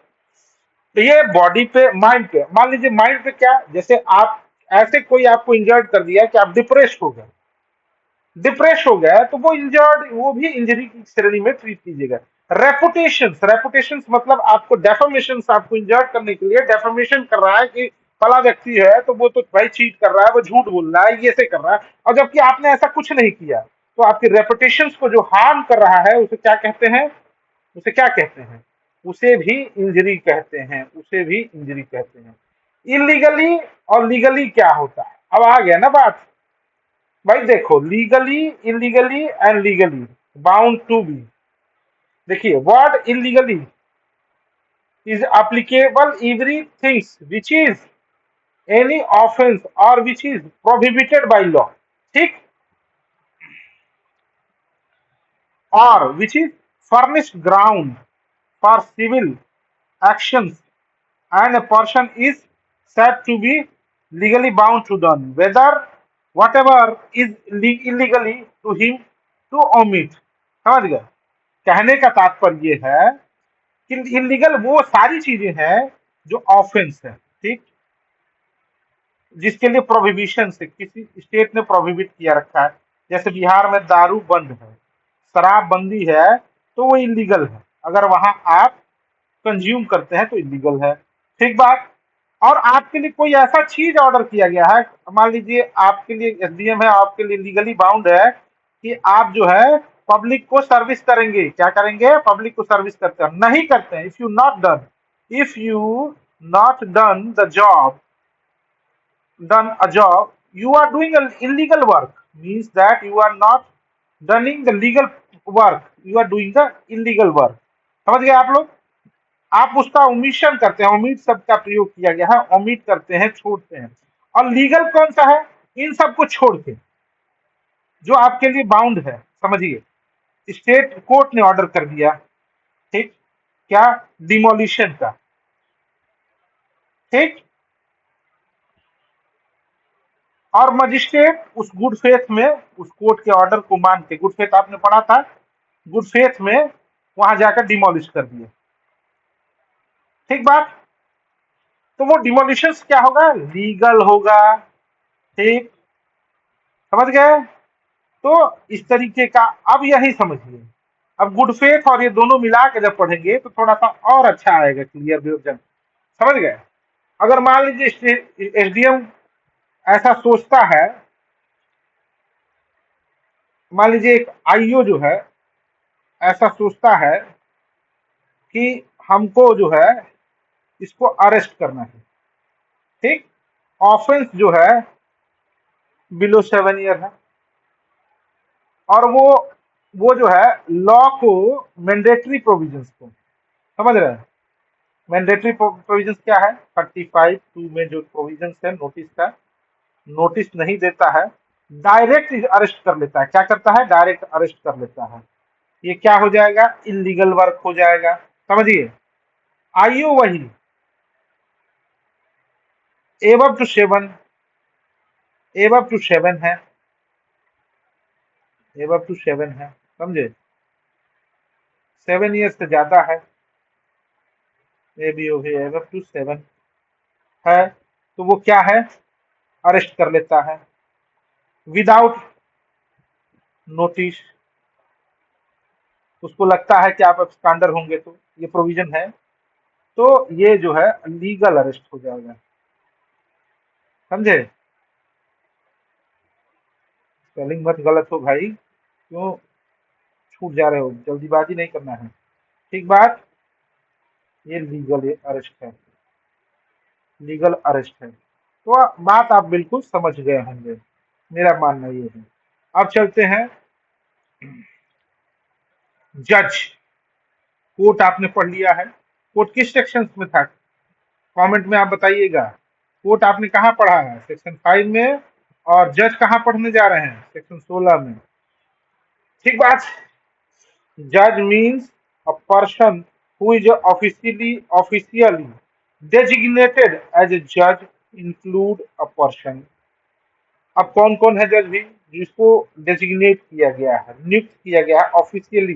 तो ये बॉडी पे, माइंड पे, मान लीजिए माइंड पे क्या, जैसे आप ऐसे कोई आपको इंजर्ड कर दिया कि आप डिप्रेस हो गए, डिप्रेस हो गया तो वो इंजर्ड, वो भी इंजरी की श्रेणी में ट्रीट कीजिएगा। रेपुटेशन, रेपुटेशन मतलब आपको डेफर्मेशन, आपको इंजर्ड करने के लिए डेफर्मेशन कर रहा है कि फला व्यक्ति है तो वो तो भाई चीट कर रहा है, वो झूठ बोल रहा है, ये से कर रहा है, और जबकि आपने ऐसा कुछ नहीं किया, तो आपकी रेपुटेशन को जो हार्म कर रहा है उसे क्या कहते हैं, उसे क्या कहते हैं, उसे भी इंजरी कहते हैं, उसे भी इंजरी कहते हैं। इलीगली और लीगली क्या होता है, अब आ गया ना बात, भाई देखो, legally, illegally and legally bound to be, देखिए word illegally is applicable everything which is any offense or which is prohibited by law, ठीक, or which is furnished ground for civil actions, and a person is said to be legally bound to them whether whatever is illegally to him to omit, समझ गए। कहने का तात्पर्य ये है कि illegal वो सारी चीजें हैं जो ऑफेंस है, ठीक, जिसके लिए प्रोहिबिशन से किसी स्टेट ने प्रोहिबिट किया रखा है, जैसे बिहार में दारू बंद है, शराब बंदी है, तो वो इलीगल है, अगर वहां आप कंज्यूम करते हैं तो इलीगल है, ठीक बात। और आपके लिए कोई ऐसा चीज ऑर्डर किया गया है, मान लीजिए आपके लिए एसडीएम है, आपके लिए लीगली बाउंड है कि आप जो है पब्लिक को सर्विस करेंगे। क्या करेंगे? पब्लिक को सर्विस करते हैं, नहीं करते हैं। If you not done the job done a job, you are doing an illegal work. Means that you are not doing the legal work, you are doing the illegal work. समझ गए आप लोग? आप उसका ओमिशन करते हैं, omit शब्द का प्रयोग किया गया है, ओमिट करते हैं, छोड़ते हैं। और लीगल कौन सा है? इन सबको छोड़ के जो आपके लिए बाउंड है। समझिए, स्टेट कोर्ट ने ऑर्डर कर दिया, ठीक, क्या? डिमोलिशन का, ठीक। और मजिस्ट्रेट उस गुड फेथ में उस कोर्ट के ऑर्डर को मान के, गुड फेथ आपने पढ़ा था, गुड फेथ में वहां जाकर डिमोलिश कर दिए। ठीक बात। तो वो डिमोलिशन क्या होगा? लीगल होगा। ठीक, समझ गए? तो इस तरीके का, अब यही समझिए। अब गुड फेथ और ये दोनों मिला के जब पढ़ेंगे तो थोड़ा सा और अच्छा आएगा, क्लियर विजन। समझ गए? अगर मान लीजिए एसडीएम ऐसा सोचता है, मान लीजिए एक आईओ जो है ऐसा सोचता है कि हमको जो है इसको अरेस्ट करना है, ठीक, ऑफेंस जो है बिलो 7 ईयर है, और वो जो है लॉ को, मैंडेटरी प्रोविजंस को, समझ रहे हैं? मैंडेटरी प्रोविजंस क्या है? 35(2) में जो प्रोविजंस है नोटिस का, नोटिस नहीं देता है, डायरेक्ट अरेस्ट कर लेता है। क्या करता है? डायरेक्ट अरेस्ट कर लेता है। ये क्या हो जाएगा? इलीगल वर्क हो जाएगा। समझिए, आईओ वही एबव टू 7 है, एबव टू 7 है, समझे? 7 ईयर से ज्यादा है, ए बी ओ है, एबव टू 7 है, तो वो क्या है? अरेस्ट कर लेता है विदाउट नोटिस। उसको लगता है कि आप एब्सकॉन्डर होंगे, तो ये प्रोविजन है, तो ये जो है लीगल अरेस्ट हो जाएगा। समझे? स्पेलिंग मत गलत हो भाई, क्यों छूट जा रहे हो? जल्दीबाजी नहीं करना है, ठीक बात। ये लीगल अरेस्ट है, लीगल अरेस्ट है। तो बात आप बिल्कुल समझ गए होंगे, मेरा मानना ये है। अब चलते हैं जज। कोर्ट आपने पढ़ लिया है। कोर्ट किस सेक्शन में था? कमेंट में आप बताइएगा। कोर्ट आपने कहाँ पढ़ा है? सेक्शन 5 में। और जज कहाँ पढ़ने जा रहे हैं? सेक्शन 16 में। ठीक बात। जज means a person who is officially designated as a judge, include a person। अब कौन कौन है जज भी? जिसको डेजिग्नेट किया गया है, नियुक्त किया गया है ऑफिशियली,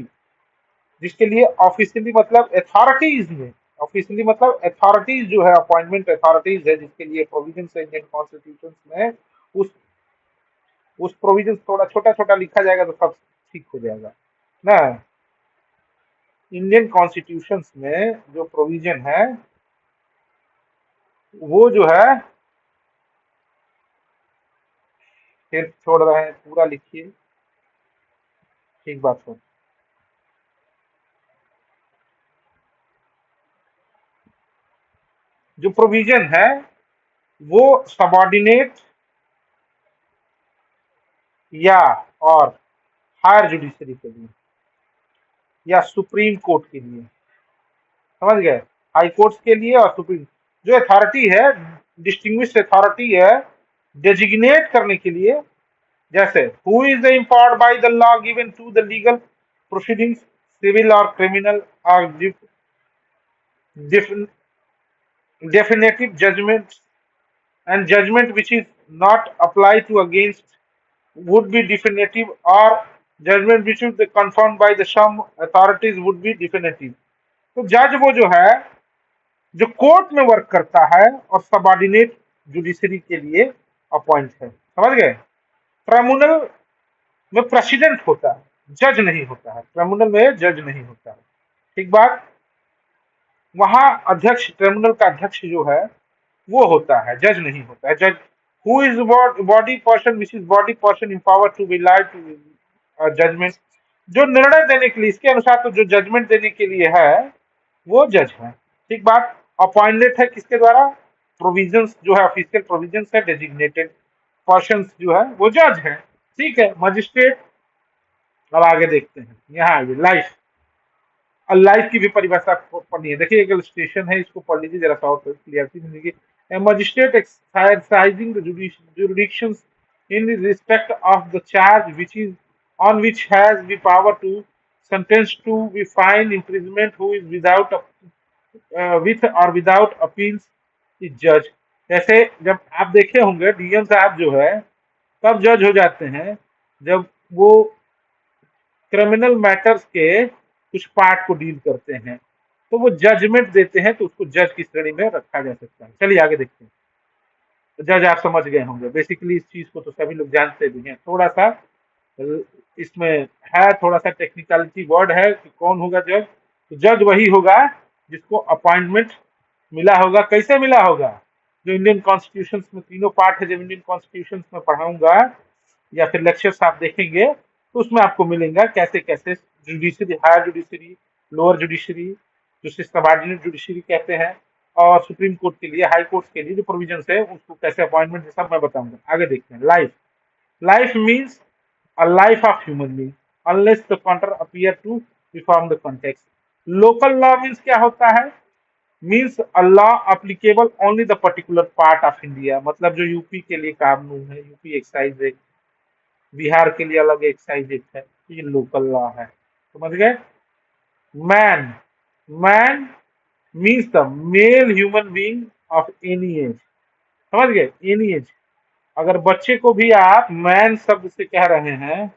जिसके लिए ऑफिशियली मतलब अथॉरिटीज में, ऑफिशियली मतलब अथॉरिटीज जो है, अपॉइंटमेंट अथॉरिटीज है, जिसके लिए प्रोविजन है इंडियन कॉन्स्टिट्यूशन में। उस उस प्रोविजन थोड़ा छोटा छोटा लिखा जाएगा तो सब ठीक हो जाएगा ना। इंडियन कॉन्स्टिट्यूशन में जो प्रोविजन है वो जो है, फिर छोड़ रहे हैं, पूरा लिखिए, ठीक बात हो। जो प्रोविजन है वो सबॉर्डिनेट या और हायर जुडिशरी के लिए या सुप्रीम कोर्ट के लिए, समझ गए? हाई कोर्ट्स के लिए और सुप्रीम, जो अथॉरिटी है, डिस्टिंग्विश्ड अथॉरिटी है डेजिग्नेट करने के लिए, जैसे who is the empowered by the law given to the legal proceedings, civil और क्रिमिनल, और definitive judgment, and judgment which is not applied to against would be definitive, or judgment which is confirmed by the some authorities would be definitive। तो जज वो जो है जो court में work करता है और सबॉर्डिनेट जुडिशरी के लिए अपॉइंट है। समझ गए? ट्रिब्यूनल में प्रेसिडेंट होता है, जज नहीं होता है। ट्रिब्यूनल में जज नहीं होता है, ठीक बात। वहां अध्यक्ष, ट्रिब्यूनल का अध्यक्ष जो है वो होता है, जज नहीं होता है। जज who is body person which is body person empowered to be lied to judgment, जो निर्णय देने के लिए, इसके अनुसार तो जो जजमेंट देने के लिए है वो जज है। ठीक बात। अपॉइंटेड है किसके द्वारा? प्रोविजंस जो है, ऑफिशियल प्रोविजंस है, डेजिग्नेटेड पर्सन जो है वो जज है। ठीक है, मजिस्ट्रेट। अब आगे देखते हैं, यहाँ आइए, लाइफ। और लाइफ की भी परिभाषा पढ़नी है। देखिए एक स्टेशन है, इसको पढ़ लीजिए जरा सा और क्लियरिटी मिलेगी। A magistrate exercising the jurisdiction in respect of the charge which is on which has the power to sentence to be fine imprisonment who is without with or without appeals is judge। जैसे जब आप देखे होंगे DM साहब जो है तब जज हो जाते हैं जब वो क्रिमिनल मैटर्स के कुछ पार्ट को डील करते हैं, तो वो जजमेंट देते हैं, तो उसको जज की श्रेणी में रखा जा सकता है। चलिए आगे देखते हैं। तो जज आप समझ गए होंगे, बेसिकली इस चीज को तो सभी लोग जानते भी हैं। थोड़ा सा इसमें है, थोड़ा सा टेक्निकलिटी वर्ड है कि कौन होगा जज। तो जज वही होगा जिसको अपॉइंटमेंट मिला होगा। कैसे मिला होगा? जो इंडियन कॉन्स्टिट्यूशन में तीनों पार्ट है, जब इंडियन कॉन्स्टिट्यूशन में पढ़ाऊंगा या फिर लेक्चर्स आप देखेंगे तो उसमें आपको मिलेगा कैसे कैसे judiciary, higher judiciary, lower judiciary, जिसे सबऑर्डिनेट जुडिशरी कहते हैं, और सुप्रीम कोर्ट के लिए, हाई कोर्ट के लिए जो प्रोविजन है उसको कैसे अपॉइंटमेंट, सब मैं बताऊंगा। आगे देखते हैं। Life. Life means a life of human being unless the counter appear to reform the context। local law means क्या होता है? means a law applicable only the particular part of India। मतलब जो यूपी के लिए कानून है, यूपी एक्साइज एक्ट, बिहार के लिए अलग एक्साइज एक्ट है, ये लोकल लॉ है। समझ गए? Man. Man means the male human being of any age. समझ गए? Any age. अगर बच्चे को भी आप मैन शब्द से कह रहे हैं,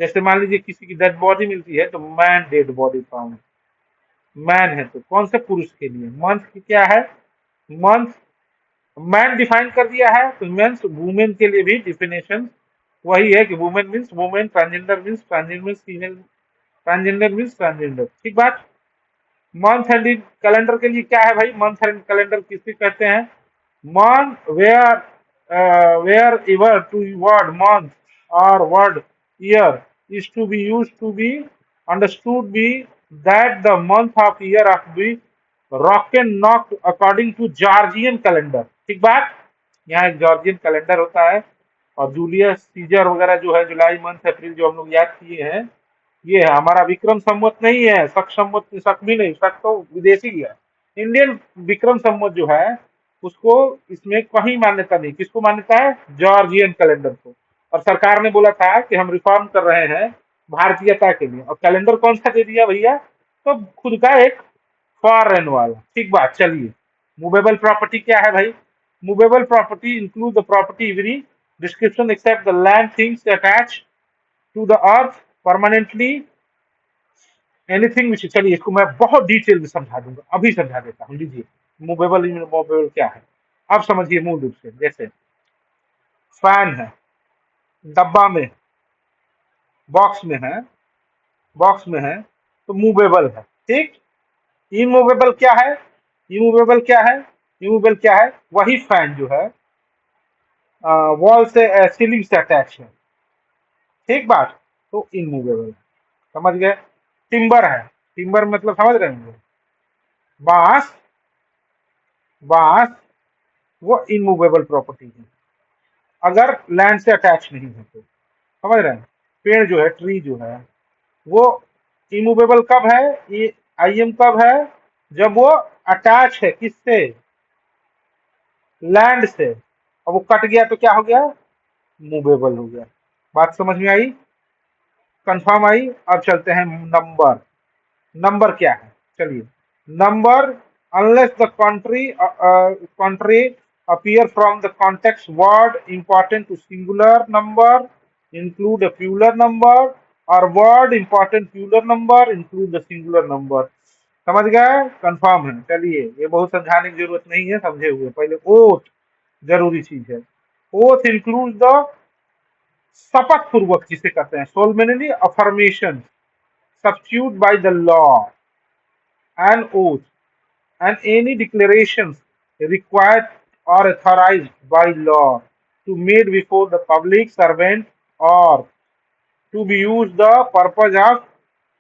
जैसे मान लीजिए किसी की डेड बॉडी मिलती है तो man dead body found, man है तो कौन से पुरुष के लिए? मंथ की क्या है? मंथ मैन डिफाइन कर दिया है, तो मेंस वुमेन के लिए भी डिफिनेशन वही है कि women means women, transgender means transgender means female, transgender means transgender. ठीक बात। मंथ एंड कैलेंडर के लिए क्या है भाई? मंथ एंड कैलेंडर किसे कहते हैं? month wherever to word month or word year is to be used to be understood be that the month of year of be rock and knock according to Georgian calendar। ठीक बात। यहाँ एक Georgian calendar होता है, और Julius Caesar वगैरह जो है, जुलाई मंथ अप्रैल जो हम लोग याद किए हैं, ये है हमारा विक्रम संवत नहीं है, शक संवत, शक भी नहीं, शक तो विदेशी है। इंडियन विक्रम संवत जो है उसको इसमें कहीं मान्यता नहीं। किसको मान्यता है? जॉर्जियन कैलेंडर को। और सरकार ने बोला था कि हम रिफॉर्म कर रहे हैं भारतीयता के लिए, और कैलेंडर कौन सा दे दिया भैया? तो खुद का एक फॉरेन वाला। ठीक बात। चलिए, मूवेबल प्रॉपर्टी क्या है भाई? Movable property include the property every description except the land things attach to the earth permanently anything which. चलिए इसको मैं बहुत डिटेल में समझा दूंगा, अभी समझा देता हूँ। लीजिए, मूवेबल इमूवेबल क्या है अब समझिए मूल रूप से। जैसे फैन है, डब्बा में, बॉक्स में है, बॉक्स में है तो मूवेबल है। ठीक। इमूवेबल क्या है? इमूवेबल क्या है? इमूवेबल क्या है? वही फैन जो है वॉल से, सीलिंग से अटैच है। ठीक बात। तो इमूवेबल। समझ गए? टिम्बर है, टिम्बर मतलब समझ रहे होंगे, बांस। बांस वो इमूवेबल प्रॉपर्टी है अगर लैंड से अटैच नहीं है तो। समझ रहे हैं? पेड़ जो है, ट्री जो है, वो इमूवेबल कब है? ये आईएम कब है? जब वो अटैच है किससे? लैंड से। और वो कट गया तो क्या हो गया? मूवेबल हो गया। बात समझ में आई? Confirm I? अब चलते हैं नंबर। नंबर क्या है? चलिए, number unless the country appear from the context word important to singular number include a plural number or word important plural number include the singular number। समझ गए? कंफर्म है? चलिए, ये बहुत समझाने की जरूरत नहीं है, समझे हुए। पहले ओथ जरूरी चीज है। ओथ इंक्लूड द शपथ पूर्वक जिसे कहते हैं, सोलमेनली affirmation substitute by the law, an oath, and any declarations required or authorized by law to made before the public servant or to be used the purpose of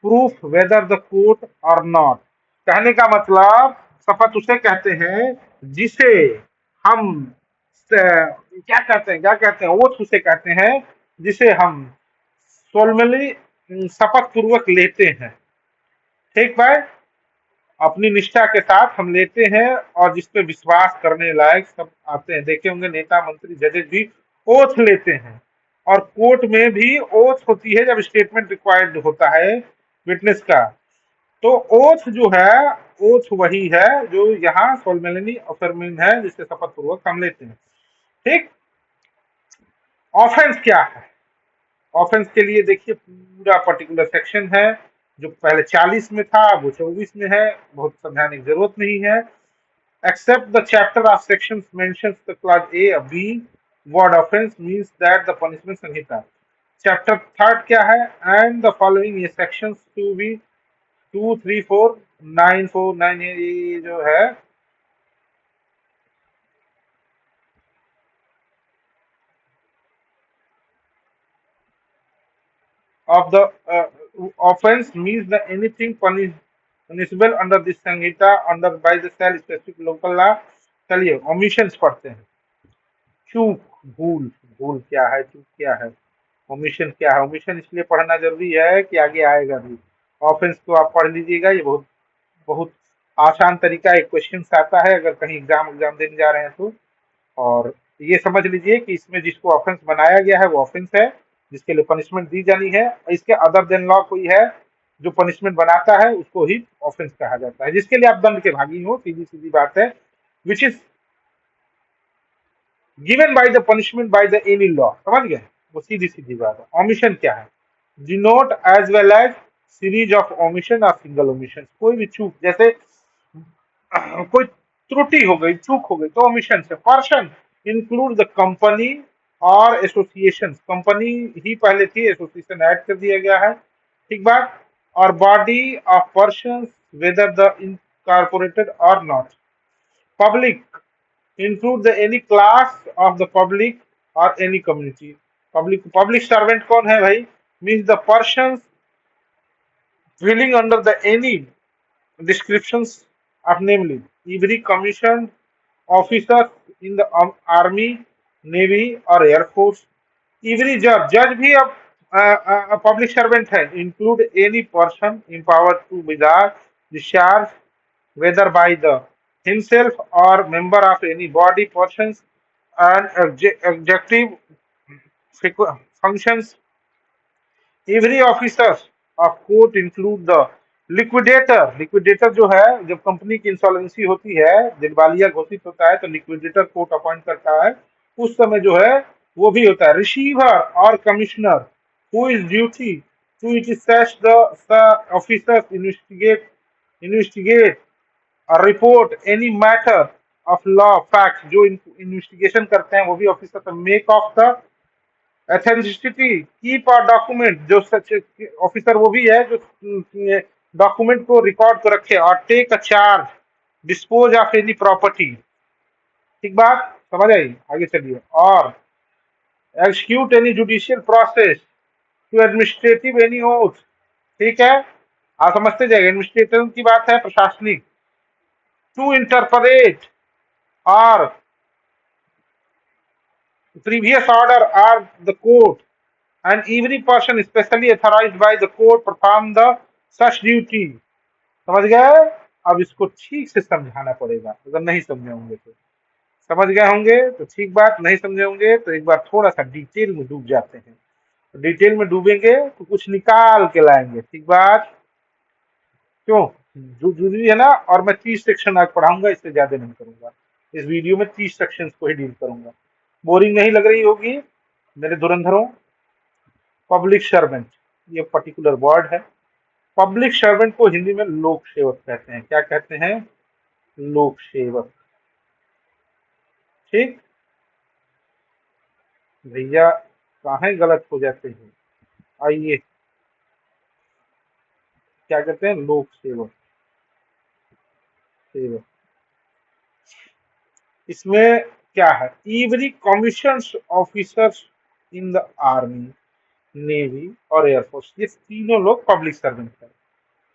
proof whether the court or not। कहने का मतलब शपथ उसे कहते हैं जिसे हम क्या कहते हैं ओथ उसे कहते हैं जिसे हम सोलमली शपथ पूर्वक लेते हैं। ठीक भाई, अपनी निष्ठा के साथ हम लेते हैं और जिस पे विश्वास करने लायक सब आते हैं। देखे होंगे नेता मंत्री जजेस भी ओथ लेते हैं और कोर्ट में भी ओथ होती है जब स्टेटमेंट रिक्वायर्ड होता है विटनेस का। तो ओथ जो है ओथ वही है जो यहाँ सोलमेलनी अफर्मिंग है जिससे शपथ पूर्वक हम लेते हैं। ठीक, ऑफेंस क्या है? ऑफेंस के लिए देखिए पूरा पर्टिकुलर सेक्शन है जो पहले 40 में था वो 24 में है, बहुत समझाने की जरूरत नहीं है। Except the chapter of section mentions the clause A B word offence means that the punishment Sanhita. Chapter third क्या है? एंड द फॉलोइंग ये सेक्शंस टू बी 2 3 4 9 4 9 ये जो है of the offense means the anything punishable under this Samhita under by the cell specific local law। चलिए omissions पढ़ते हैं। चूक, भूल, भूल क्या है, चूक क्या है, ओमिशन क्या है। ओमिशन इसलिए पढ़ना जरूरी है कि आगे आएगा भी। ऑफेंस को आप पढ़ लीजिएगा, ये बहुत बहुत आसान तरीका एक क्वेश्चन आता है अगर कहीं एग्जाम देने जा रहे हैं तो। और ये समझ लीजिए कि इसमें जिसको ऑफेंस बनाया गया है वो ऑफेंस है जिसके लिए पनिशमेंट दी जानी है। इसके अदर देन लॉ कोई है जो पनिशमेंट बनाता है उसको ही ऑफेंस कहा जाता है, जिसके लिए आप दंड के भागी हो, सीधी सीधी बात है। Which is given by the punishment bye the any law, समझ गए, वो सीधी सीधी बात है। ओमिशन क्या है? Denote as well as series of omission or single omission. कोई भी चूक, जैसे कोई त्रुटि हो गई, चूक हो गई तो ओमिशन से। पर्सन इंक्लूड द कंपनी और एसोसिएशन, कंपनी ही पहले थी, एसोसिएशन ऐड कर दिया गया है। ठीक बात। और body of person whether the incorporated or not. Public include the any class of the public or any community. Public servant कौन है भाई? Means the person dwelling under the any descriptions of namely every commissioned officer in the army, navy or air force। every जज भी अब public servant है। Include any person empowered to without discharge whether by the himself or member of any body persons and executive functions। Every officer of court include the liquidator. Liquidator जो है जब company की insolvency होती है, दिवालिया घोषित होता है तो लिक्विडेटर कोर्ट अपॉइंट करता है, उस समय जो है वो भी होता है। Receiver or commissioner who is duty to it such the officer investigate or report any matter of law fact. जो इन्वेस्टिगेशन करते हैं वो भी officer. Make of the authenticity keep or document, जो सच ऑफिसर वो भी है जो डॉक्यूमेंट को रिकॉर्ड को रखे। और take a charge dispose of any property. ठीक बात, समझ आई? आगे चलिए। और execute any judicial process to administrative any oath. ठीक है, आप समझते जाएगा। एडमिनिस्ट्रेटिव की बात है, प्रशासनिक। टू इंटरप्रेट और previous order or the court and every person specially authorized by the court perform the such duty। समझ गए? अब इसको ठीक से समझाना पड़ेगा, अगर नहीं समझे होंगे तो। समझ गए होंगे तो ठीक बात, नहीं समझे होंगे तो एक बार थोड़ा सा डिटेल में डूब जाते हैं। तो डिटेल में डूबेंगे तो कुछ निकाल के लाएंगे। ठीक बात, क्यों जो जरूरी है ना। और मैं 30 सेक्शन आज पढ़ाऊंगा, इससे ज्यादा नहीं करूंगा। इस वीडियो में 30 सेक्शन को ही डील करूंगा। बोरिंग नहीं लग रही होगी मेरे धुरंधरों? पब्लिक सर्वेंट ये पर्टिकुलर वर्ड है। पब्लिक सर्वेंट को हिंदी में लोक सेवक कहते हैं। क्या कहते हैं? लोक सेवक। ठीक भैया, कहाँ गलत हो जाते हैं। आइए, क्या कहते हैं? लोक सेवक। सेवक इसमें क्या है, every commission officers in the army, navy और एयरफोर्स, ये तीनों लोग पब्लिक सर्वेंट है।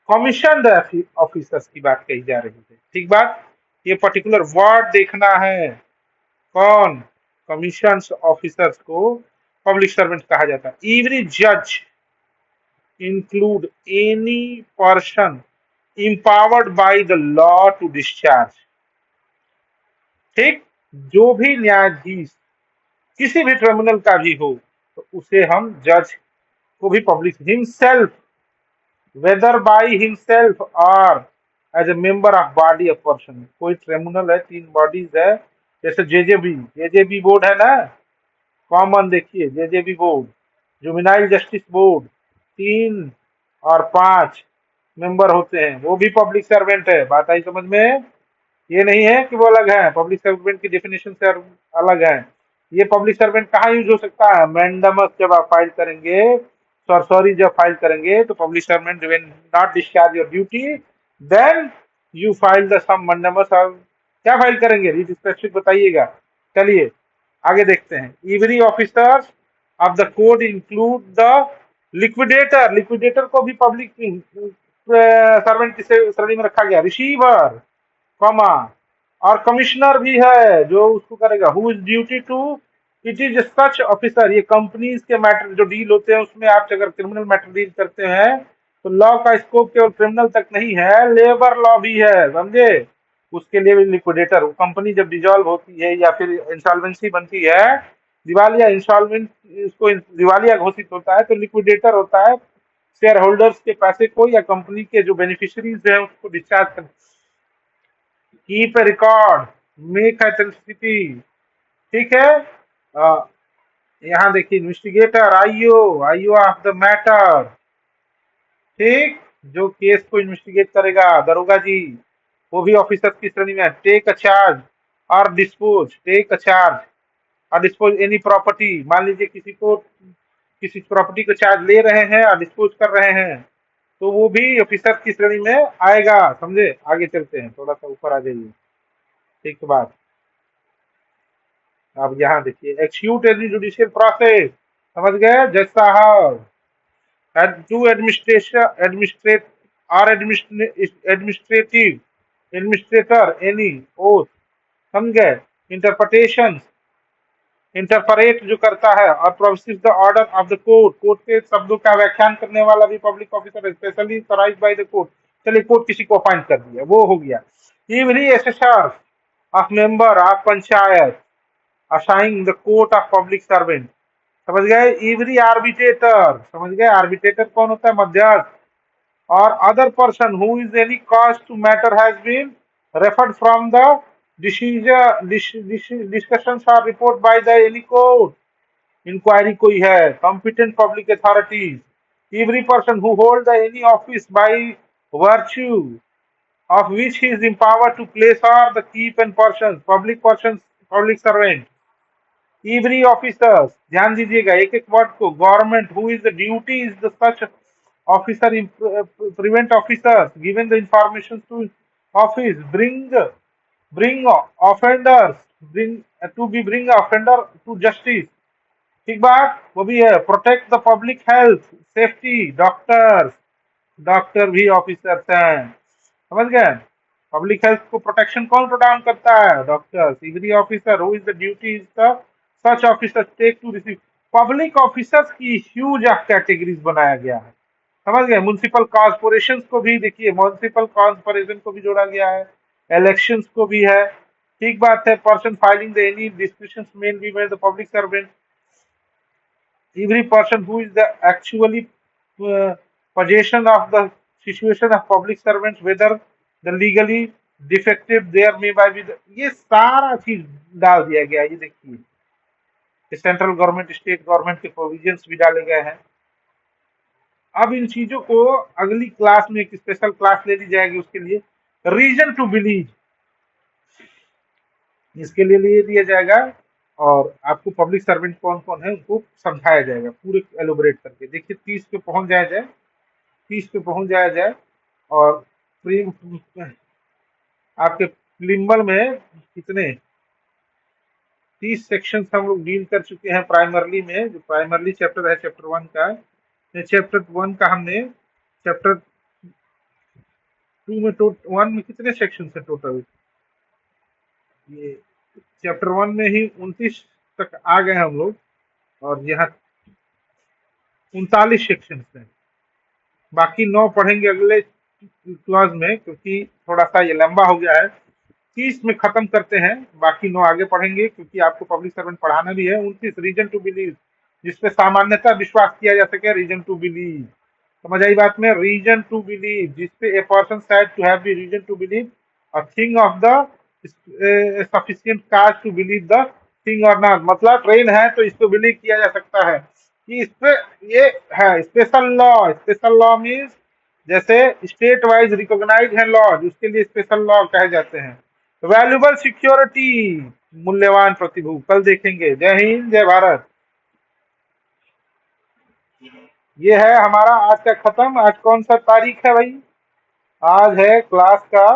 कमीशन ऑफिसर्स की बात कही जा रही है, ठीक बात। ये पर्टिकुलर वर्ड देखना है, कौन, कमीशन ऑफिसर्स को पब्लिक सर्वेंट कहा जाता है। एवरी जज include any person empowered by the law to discharge, ठीक, जो भी न्यायाधीश किसी भी ट्रिब्यूनल का भी हो तो उसे हम जज को भी public himself, whether by himself or as a member of body of person. कोई ट्रिब्यूनल है, तीन बॉडीज है, जैसे जेजेबी बोर्ड है ना, कॉमन देखिए JJB board, juvenile justice board, 3 और 5 मेंबर होते हैं, वो भी पब्लिक सर्वेंट है। बात आई समझ में? ये नहीं है कि वो अलग है, पब्लिक सर्वेंट की डेफिनेशन से अलग है। ये पब्लिक सर्वेंट कहाँ यूज हो सकता है, मैंडमस जब आप फाइल करेंगे, सॉरी जब फाइल करेंगे तो public servant when not discharge your duty then you file the some mandamus. और क्या फाइल करेंगे, रीड स्पेसिफिक बताइएगा। चलिए आगे देखते हैं। Every officers of the code include the liquidator, liquidator को भी पब्लिक सर्वेंट की श्रेणी में रखा गया। रिसीवर, कॉमा, और कमिश्नर भी है जो उसको करेगा। Who is duty to, it is such officer, ये कंपनीज के मैटर जो डील होते हैं उसमें आप अगर क्रिमिनल मैटर डील करते हैं तो लॉ का स्कोप केवल क्रिमिनल तक नहीं है, लेबर लॉ भी है, समझे। उसके लिए भी लिक्विडेटर, कंपनी जब डिजॉल्व होती है या फिर इंसॉल्वेंसी बनती है, दिवालिया इंस्टॉलमेंट, इसको दिवालिया घोषित होता है तो लिक्विडेटर होता है शेयर होल्डर्स के पैसे को या कंपनी के जो बेनिफिशियरीज हैं उसको डिस्चार्ज कर, keep a record, make authenticity, ठीक है। अ, यहाँ देखिए investigator, IO of the matter, ठीक, जो केस को इन्वेस्टिगेट करेगा, दरोगा जी, वो भी ऑफिसर की श्रेणी में। टेक अ चार्ज और डिस्पोज, टेक अ चार्ज और डिस्पोज एनी प्रॉपर्टी, मान लीजिए किसी प्रॉपर्टी को चार्ज ले रहे हैं और डिस्पोज कर रहे हैं तो वो भी ऑफिसर की श्रेणी में आएगा, समझे। आगे चलते हैं, थोड़ा सा ऊपर आ जाइए, ठीक है बात। अब यहाँ देखिए, एक्सिक्यूट एनी जुडिशियल प्रोसेस, समझ गए, जज साहब, टू एडमिनिस्ट्रेशन, एडमिनिस्ट्रेट और एडमिनिस्ट्रेटिव, एडमिनिस्ट्रेटर एनी ओथ, समझ गए। इंटरप्रिटेशन, इंटरपरेट जो करता है, और process the order of the court, court के शब्दों का व्याख्यान करने वाला भी public officer, specially authorised by the court. चलिए कोर्ट किसी को अपॉइंट कर दिया, वो हो गया। Every assessor of member of panchayat assign the court of public servant, समझ गए। एवरी आर्बिट्रेटर, समझ गए, आर्बिट्रेटर कौन होता है, मध्यस्थ, or other person who is any cause to matter has been referred from the discussion or report by the any court, inquiry कोई है, competent public authorities, every person who hold the any office by virtue of which he is empowered to place or the keep and persons, public servant, every officers, ध्यान दीजिएगा एक एक word को, government, who is the duty is the such officer, prevent officer given the information to office, bring offenders, bring to be bring offender to justice, ठीक बात, वो भी है। Protect the public health safety, doctor भी officers हैं, समझ गए। Public health को प्रोटेक्शन कौन प्रदान करता है, doctor. Every officer who is the duty is the such officer take to receive, public officers की ह्यूज ऑफ कैटेगरीज बनाया गया है, समझ गए। म्युनिसिपल कॉर्पोरेशन को भी देखिए, म्युनिसिपल कॉर्पोरेशन को भी जोड़ा गया है, इलेक्शंस को भी है, ठीक बात है। Person filing the any description men be by the public servant, every person who is the actually possession of the situation of public servants, whether the legally defective there may be the, ये सारा चीज डाल दिया गया है। ये देखिए central government, state government के प्रोविजंस भी डाले गए हैं। अब इन चीजों को अगली क्लास में एक स्पेशल क्लास ले ली जाएगी, उसके लिए रीजन टू बिलीव, इसके लिए लिए दिया जाएगा और आपको पब्लिक सर्वेंट कौन कौन है उनको समझाया जाएगा पूरे एलोबरेट करके। देखिए 30 पे पहुंच जाया जाए, 30 पे पहुंच जाया जाए और आपके प्रिम्बल में कितने 30 सेक्शंस हम लोग डील कर चुके हैं प्राइमरली में। जो प्राइमरली चैप्टर है चैप्टर 1 का, चैप्टर 1 का हमने चैप्टर 2 में 1 में कितने सेक्शन है टोटल? ये चैप्टर 1 में ही 29 तक आ गए हम लोग, और यहाँ 39 सेक्शन हैं। बाकी 9 पढ़ेंगे अगले क्लास में, क्योंकि थोड़ा सा ये लंबा हो गया है। 30 में खत्म करते हैं, बाकी 9 आगे पढ़ेंगे, क्योंकि आपको पब्लिक सर्वेंट पढ़ाना भी है। 29 रीजन टू बिलीव, जिसपे सामान्यतः विश्वास किया जा सके, रीजन टू बिलीव। समझ आई बात में? रीजन टू बिलीव, जिसपे a person said to have the reason to believe a thing of the sufficient cause to believe the thing or not. मतलब ट्रेन है तो इसको बिलीव किया जा सकता है कि इस पे ये है। Special law, special law means जैसे स्टेट वाइज रिकॉग्नाइज है लॉज, उसके लिए स्पेशल लॉ कहे जाते हैं। वैल्यूबल सिक्योरिटी, मूल्यवान प्रतिभू। कल देखेंगे। जय हिंद, जय भारत। ये है हमारा आज का खत्म। आज कौन सा तारीख है भाई? आज है क्लास का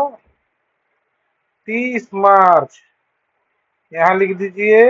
30 मार्च। यहाँ लिख दीजिए